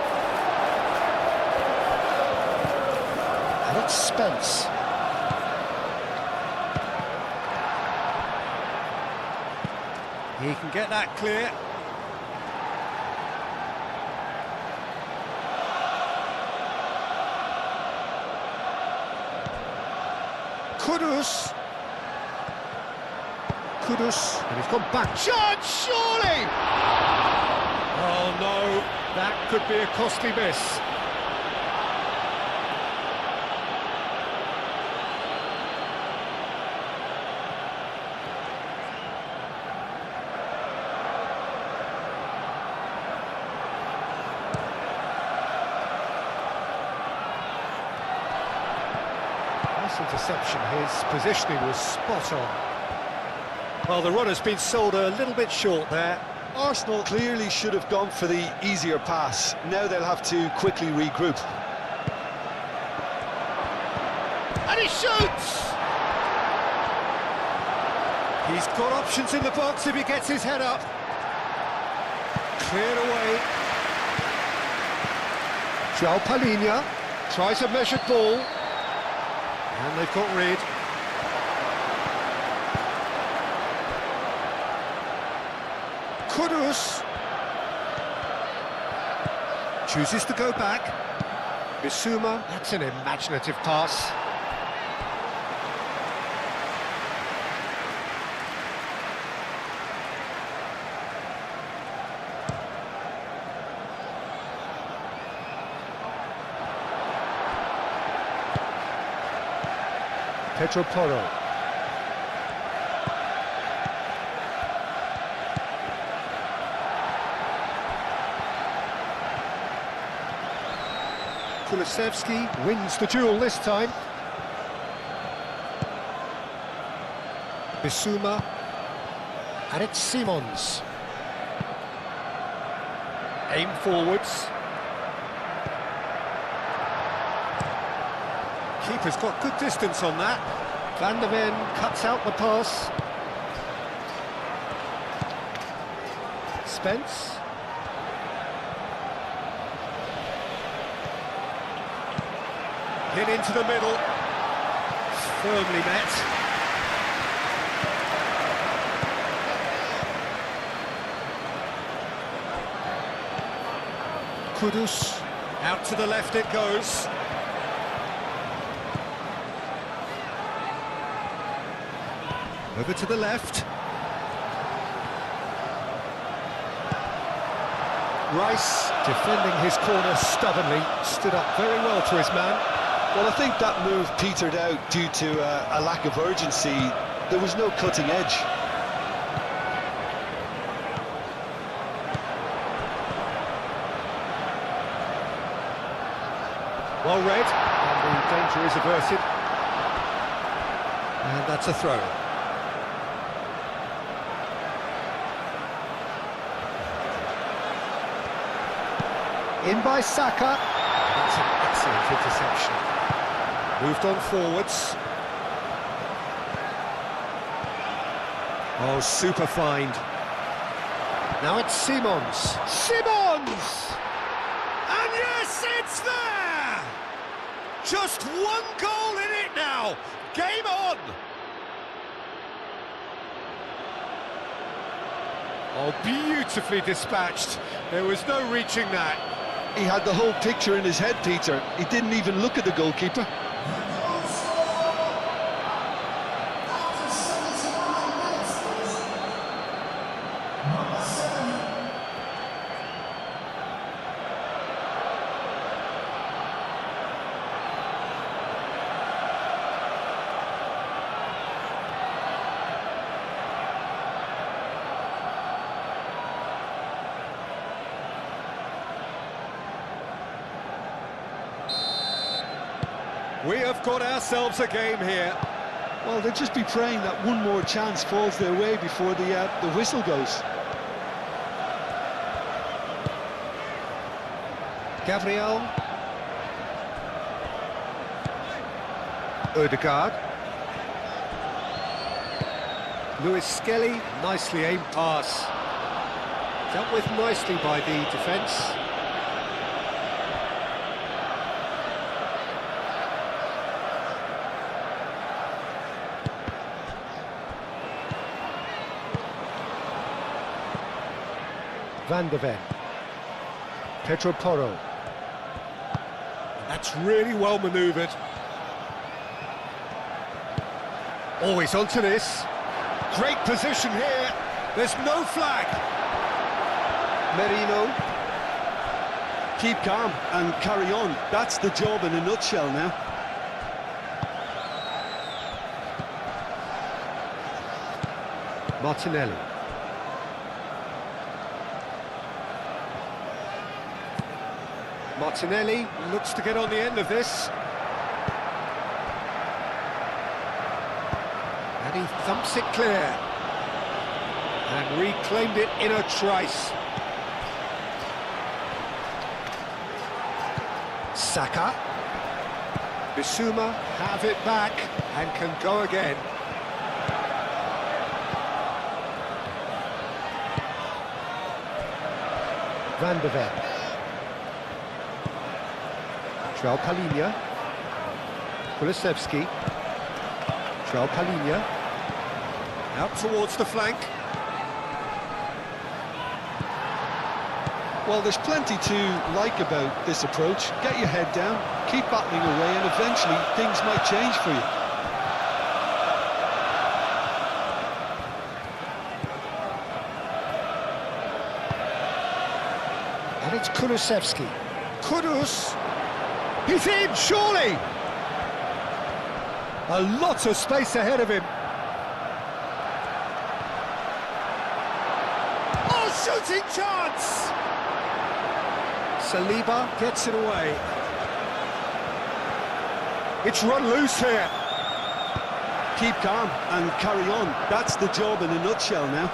It's Spence. He can get that clear. Kudus. And he's gone back. Chance, surely! Oh no, that could be a costly miss. Interception, his positioning was spot on. Well, the run has been sold a little bit short there. Arsenal clearly should have gone for the easier pass. Now they'll have to quickly regroup. And he shoots! He's got options in the box if he gets his head up. Cleared away. João Palhinha tries a measured ball. And they've got rid. Kudus chooses to go back. Bissouma, that's an imaginative pass. Pedro Porro. Kulusevski wins the duel this time. Bissouma. And it's Simons. Aim forwards. Keeper's got good distance on that. Van der Ven cuts out the pass. Spence. Hit into the middle. Firmly met. Kudus. Out to the left it goes. Over to the left. Rice, defending his corner stubbornly, stood up very well to his man. Well, I think that move petered out due to a lack of urgency. There was no cutting edge. Well read, and the danger is averted. And that's a throw. In by Saka. That's an excellent interception. Moved on forwards. Oh, super find. Now it's Simons. Simons! And yes, it's there! Just one goal in it now. Game on! Oh, beautifully dispatched. There was no reaching that. He had the whole picture in his head, Peter. He didn't even look at the goalkeeper. We have got ourselves a game here. Well, they'll just be praying that one more chance falls their way before the whistle goes. Gabriel. Odegaard. Lewis Skelly, nicely aimed pass. Dealt with nicely by the defence. Van der Ven. Pedro Porro. That's really well manoeuvred. Always onto this. Great position here. There's no flag. Merino. Keep calm and carry on. That's the job in a nutshell now. Martinelli. Martinelli looks to get on the end of this. And he thumps it clear. And reclaimed it in a trice. Saka. Bissouma have it back and can go again. Van der Ven. João Palhinha. Kulusevski. João Palhinha. Out towards the flank. Well, there's plenty to like about this approach. Get your head down, keep battling away, and eventually things might change for you. And it's Kulusevski. Kudus! He's in, surely! A lot of space ahead of him. Oh, shooting chance! Saliba gets it away. It's run loose here. Keep calm and carry on. That's the job in a nutshell now.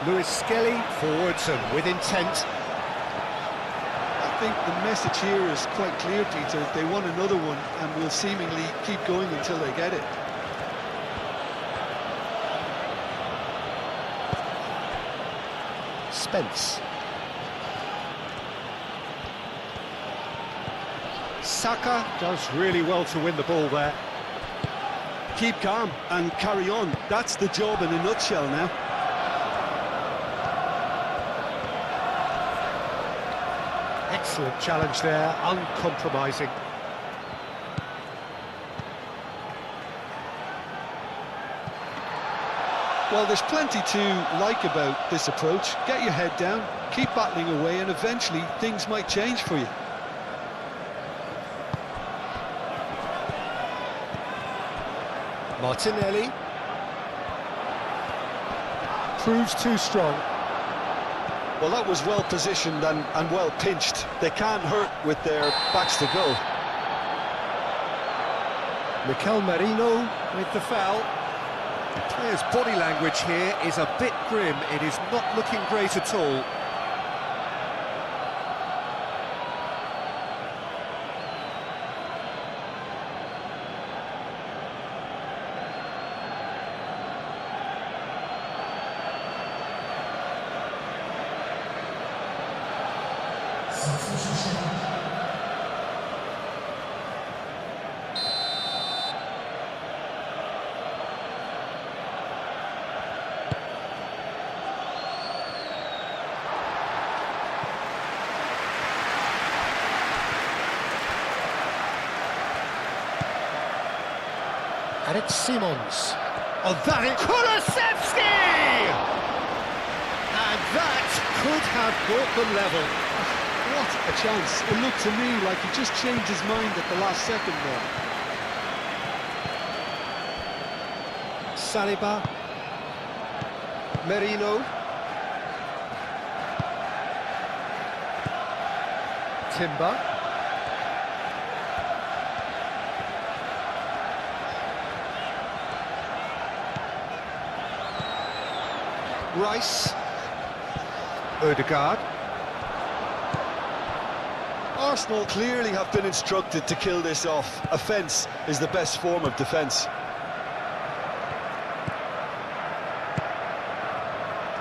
Lewis Skelly forwards and with intent. think the message here is quite clear, Peter. They want another one and will seemingly keep going until they get it. Spence. Saka does really well to win the ball there. Keep calm and carry on. That's the job in a nutshell now. Excellent challenge there, uncompromising. Well, there's plenty to like about this approach. Get your head down, keep battling away, and eventually things might change for you. Martinelli. Proves too strong. Well, that was well positioned and well pinched. They can't hurt with their backs to goal. Mikel Merino with the foul. The player's body language here is a bit grim. It is not looking great at all. And it's Simons. Oh, that is Kulusevski! And that could have brought them level. What a chance. It looked to me like he just changed his mind at the last second there. Saliba. Merino. Timber. Rice. Ødegaard. Arsenal clearly have been instructed to kill this off. Offence is the best form of defence.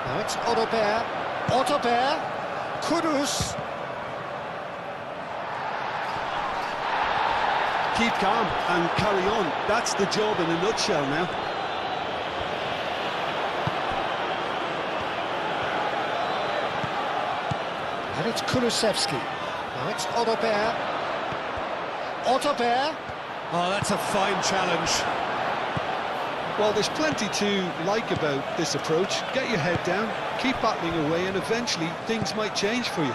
Now it's Otterbeer. Otterbeer. Kudus. Keep calm and carry on. That's the job in a nutshell now. And it's Kulusevski. Now it's Otterbeer. Otterbeer. Oh, that's a fine challenge. Well, there's plenty to like about this approach. Get your head down, keep battling away, and eventually things might change for you.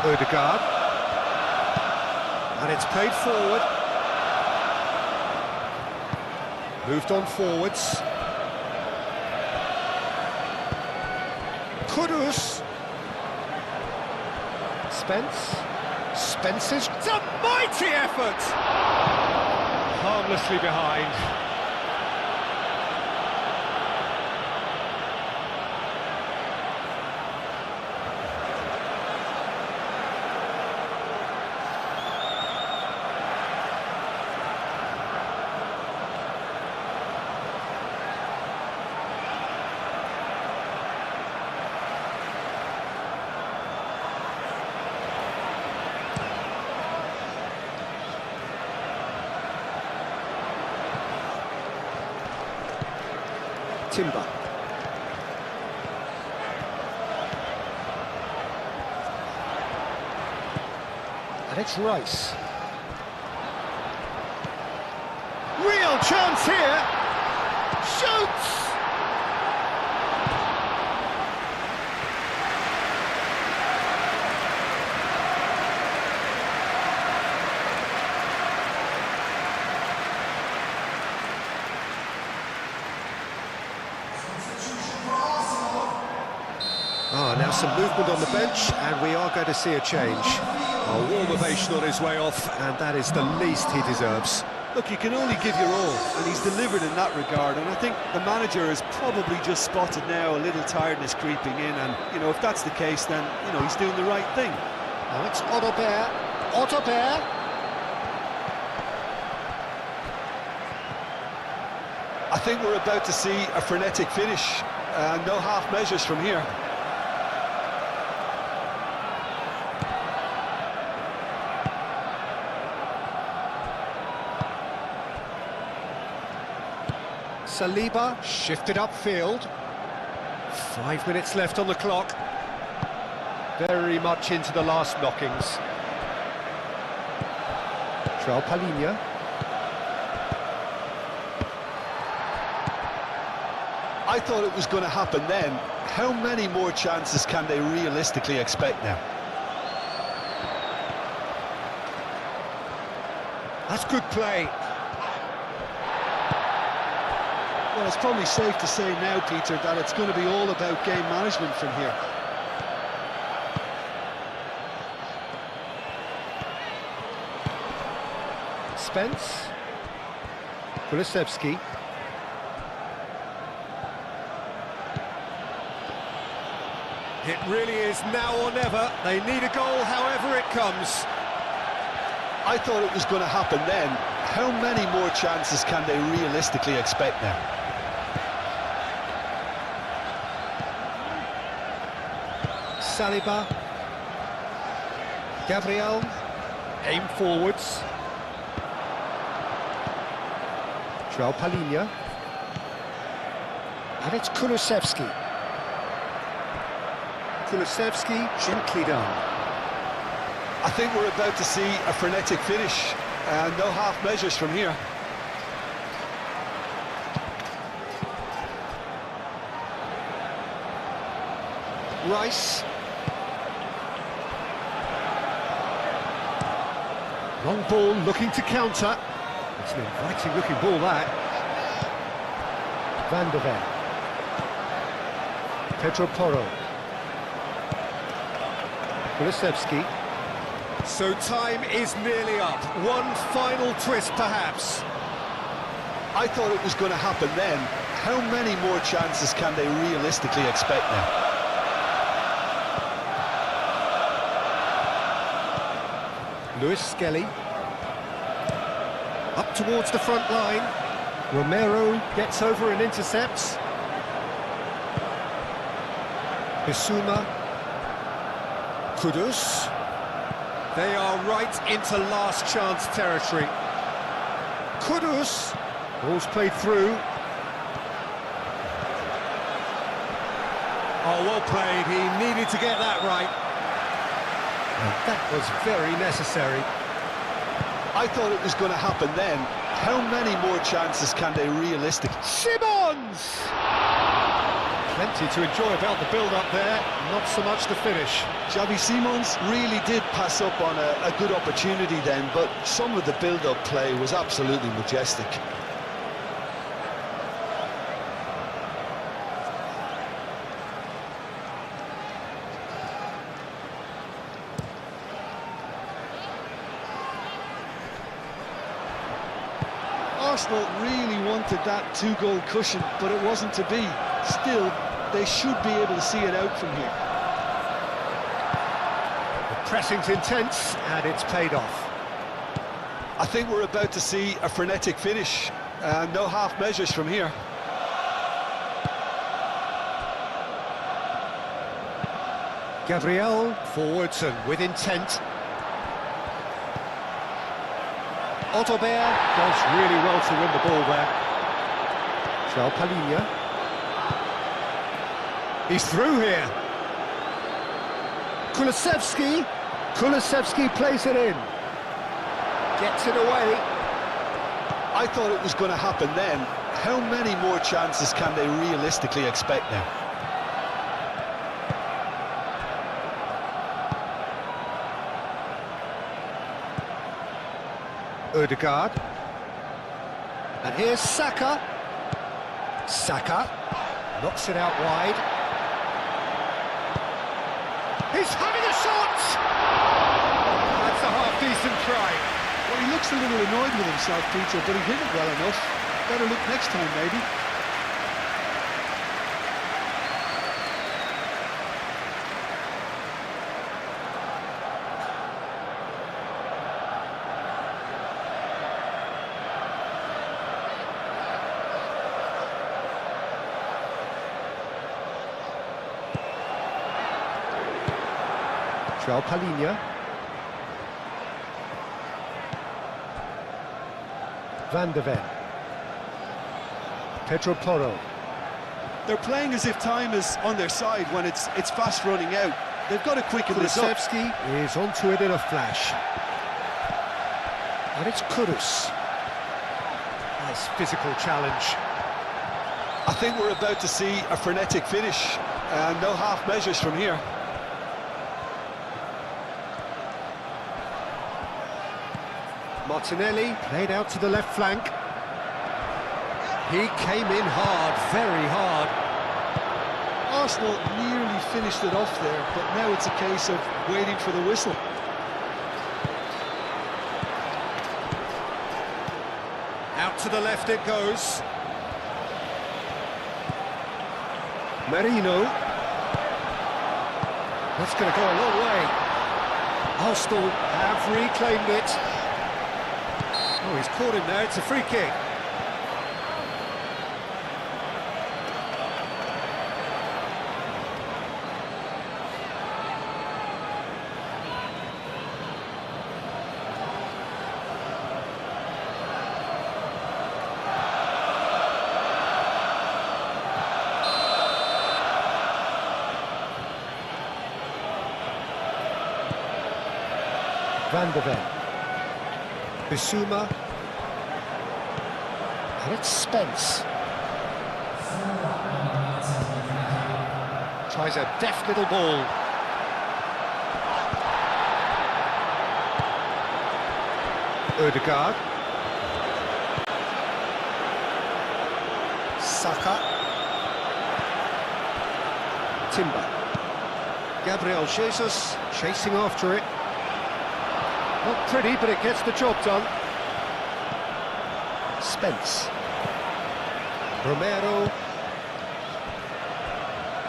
Ødegaard. And it's played forward. Moved on forwards. Kudus. Spence. Spence's... It's a mighty effort! Harmlessly behind. Timber. And it's Rice. Real chance here. Shoots! Now some movement on the bench, and we are going to see a change. A warm ovation on his way off, and that is the least he deserves. Look, you can only give your all, and he's delivered in that regard, and I think the manager has probably just spotted now a little tiredness creeping in, and, you know, if that's the case, then, you know, he's doing the right thing. Now it's Otterbeer. Otterbeer. I think we're about to see a frenetic finish, and no half measures from here. Saliba shifted upfield. 5 minutes left on the clock. Very much into the last knockings. Palinha. I thought it was going to happen then. How many more chances can they realistically expect now? That's good play. Well, it's probably safe to say now, Peter, that it's going to be all about game management from here. Spence. Kulusevski. It really is now or never. They need a goal however it comes. I thought it was going to happen then. How many more chances can they realistically expect now? Saliba. Gabriel. Aim forwards. Palinha. And it's Kulusevski. Kulusevski, gently done. I think we're about to see a frenetic finish, and no half measures from here. Rice. Long ball looking to counter. It's an inviting looking ball, that. Van der Ven. Pedro Porro. Kulusevski. So time is nearly up. One final twist, perhaps. I thought it was going to happen then. How many more chances can they realistically expect now? Lewis Skelly. Up towards the front line. Romero gets over and intercepts. Bissouma. Kudus. They are right into last chance territory. Kudus. Ball's played through. Oh, well played. He needed to get that right. And that was very necessary. I thought it was going to happen then. How many more chances can they realistically? Simmons! Plenty to enjoy about the build-up there, not so much the finish. Xavi Simons really did pass up on a good opportunity then, but some of the build-up play was absolutely majestic. Arsenal really wanted that two-goal cushion, but it wasn't to be. Still, they should be able to see it out from here. The pressing's intense, and it's paid off. I think we're about to see a frenetic finish, and no half measures from here. Gabriel, forwards and with intent. Otterbeer does really well to win the ball there. Palinha. He's through here. Kulusevski. Kulusevski plays it in. Gets it away. I thought it was going to happen then. How many more chances can they realistically expect now? Ødegaard. And here's Saka. Saka knocks it out wide. He's having a shot! That's a half-decent try. Well, he looks a little annoyed with himself, Peter, but he hit it well enough. Better look next time, maybe. João Palhinha. Van de Ven. Pedro Porro. They're playing as if time is on their side when it's fast running out. They've got to quicken this up. Kulusevski is onto it in a flash. And it's Kudus. Nice physical challenge. I think we're about to see a frenetic finish, and no half measures from here. Martinelli played out to the left flank. He came in hard, very hard. Arsenal nearly finished it off there, but now it's a case of waiting for the whistle. Out to the left it goes. Merino. That's going to go a long way. Arsenal have reclaimed it. Oh, he's caught him there, it's a free kick. Van de Ven. Bissouma. And it's Spence. Tries a deft little ball. Ødegaard. Saka. Timber. Gabriel Jesus chasing after it. Not pretty, but it gets the job done. Spence. Romero.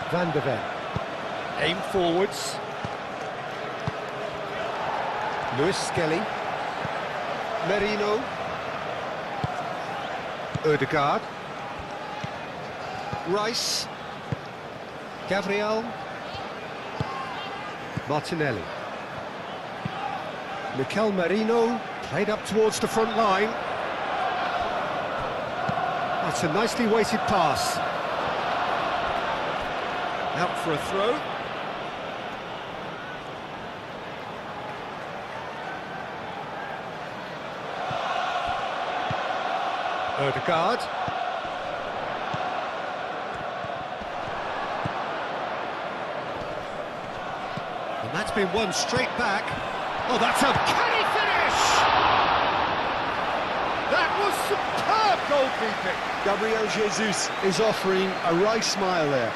Van de Ven. Aim forwards. Lewis Skelly. Merino. Ødegaard. Rice. Gabriel. Martinelli. Mikel Merino played up towards the front line. That's a nicely weighted pass. Out for a throw. Ødegaard. And that's been won straight back. Oh, that's a canny finish! That was superb goalkeeping. Gabriel Jesus is offering a wry smile there.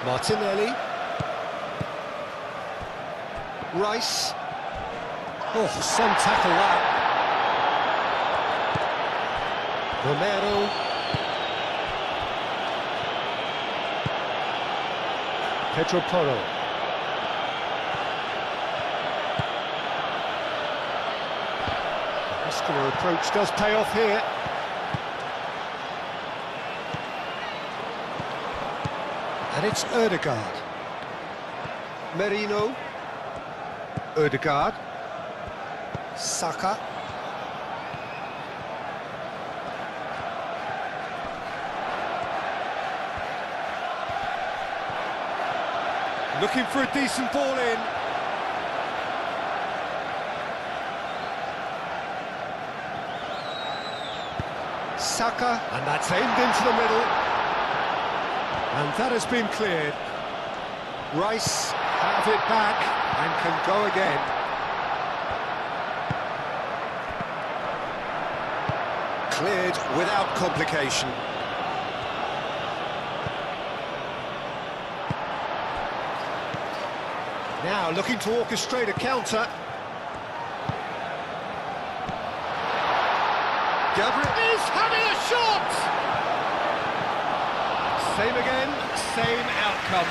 Martinelli. Rice. Oh, some tackle that. Romero. Pedro Porro. Muscular approach does pay off here. And it's Ødegaard. Merino. Ødegaard. Saka. Looking for a decent ball in. Saka, and that's aimed into the middle. And that has been cleared. Rice have it back and can go again. Cleared without complication. Now looking to orchestrate a counter. Gabriel is having a shot! Same again, same outcome.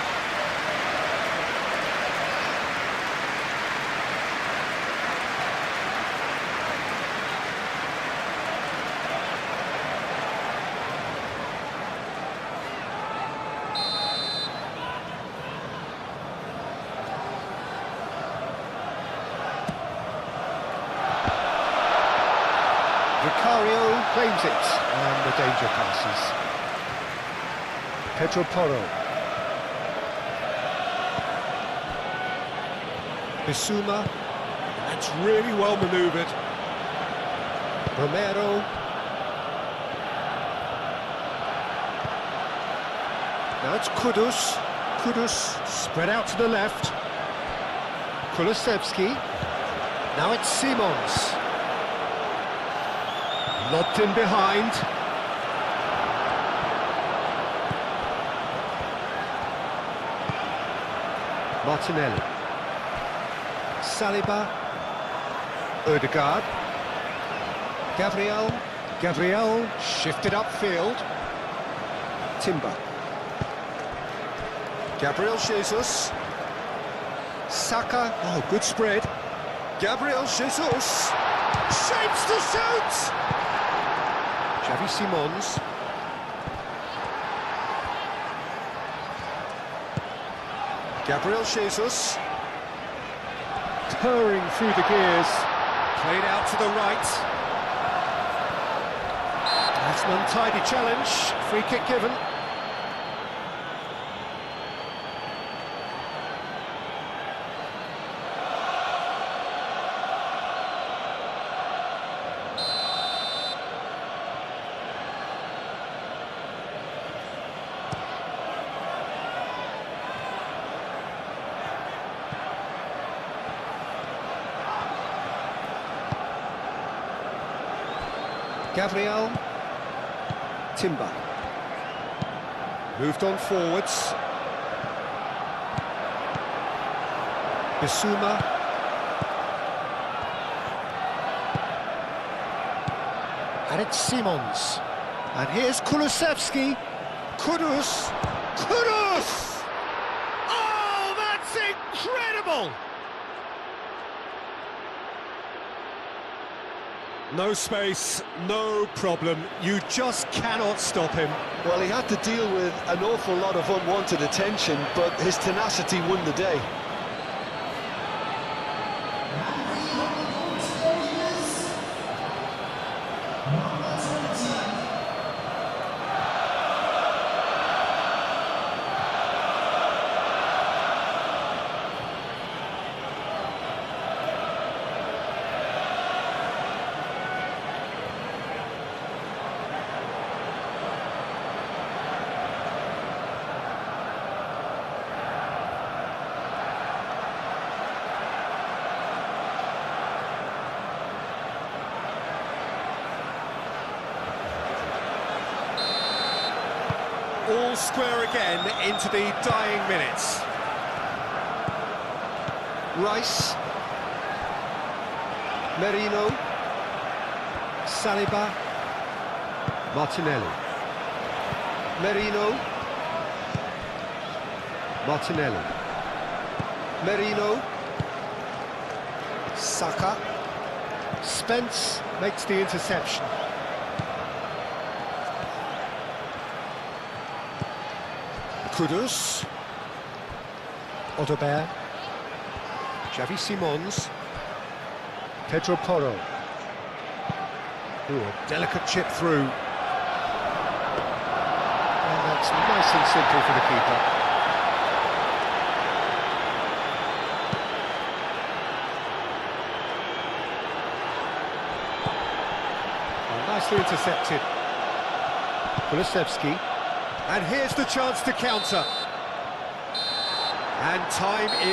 Vicario claims it, and the danger passes. Pedro Porro. Bissouma. That's really well manoeuvred. Romero. Now it's Kudus. Kudus spread out to the left. Kulusevski. Now it's Simons. Lobbed in behind. Martinelli. Saliba. Ødegaard. Gabriel. Gabriel shifted upfield. Timber. Gabriel Jesus. Saka. Oh, good spread. Gabriel Jesus. Shapes to shoot! Xavi Simons. Gabriel Jesus. Purring through the gears. Played out to the right. That's an untidy challenge. Free kick given. Gabriel. Timber. Moved on forwards. Bissouma. And it's Simons. And here's Kulusevski. Kudus. Kudus! Oh, that's incredible! No space, no problem. You just cannot stop him. Well, he had to deal with an awful lot of unwanted attention, but his tenacity won the day. All square again into the dying minutes. Rice. Merino. Saliba. Martinelli. Merino. Martinelli. Merino. Saka. Spence makes the interception. Kudus. Odobert. Xavi Simons. Pedro Porro. Ooh, a delicate chip through. And that's nice and simple for the keeper. Well, nicely intercepted. Kulusevski. And here's the chance to counter. And time is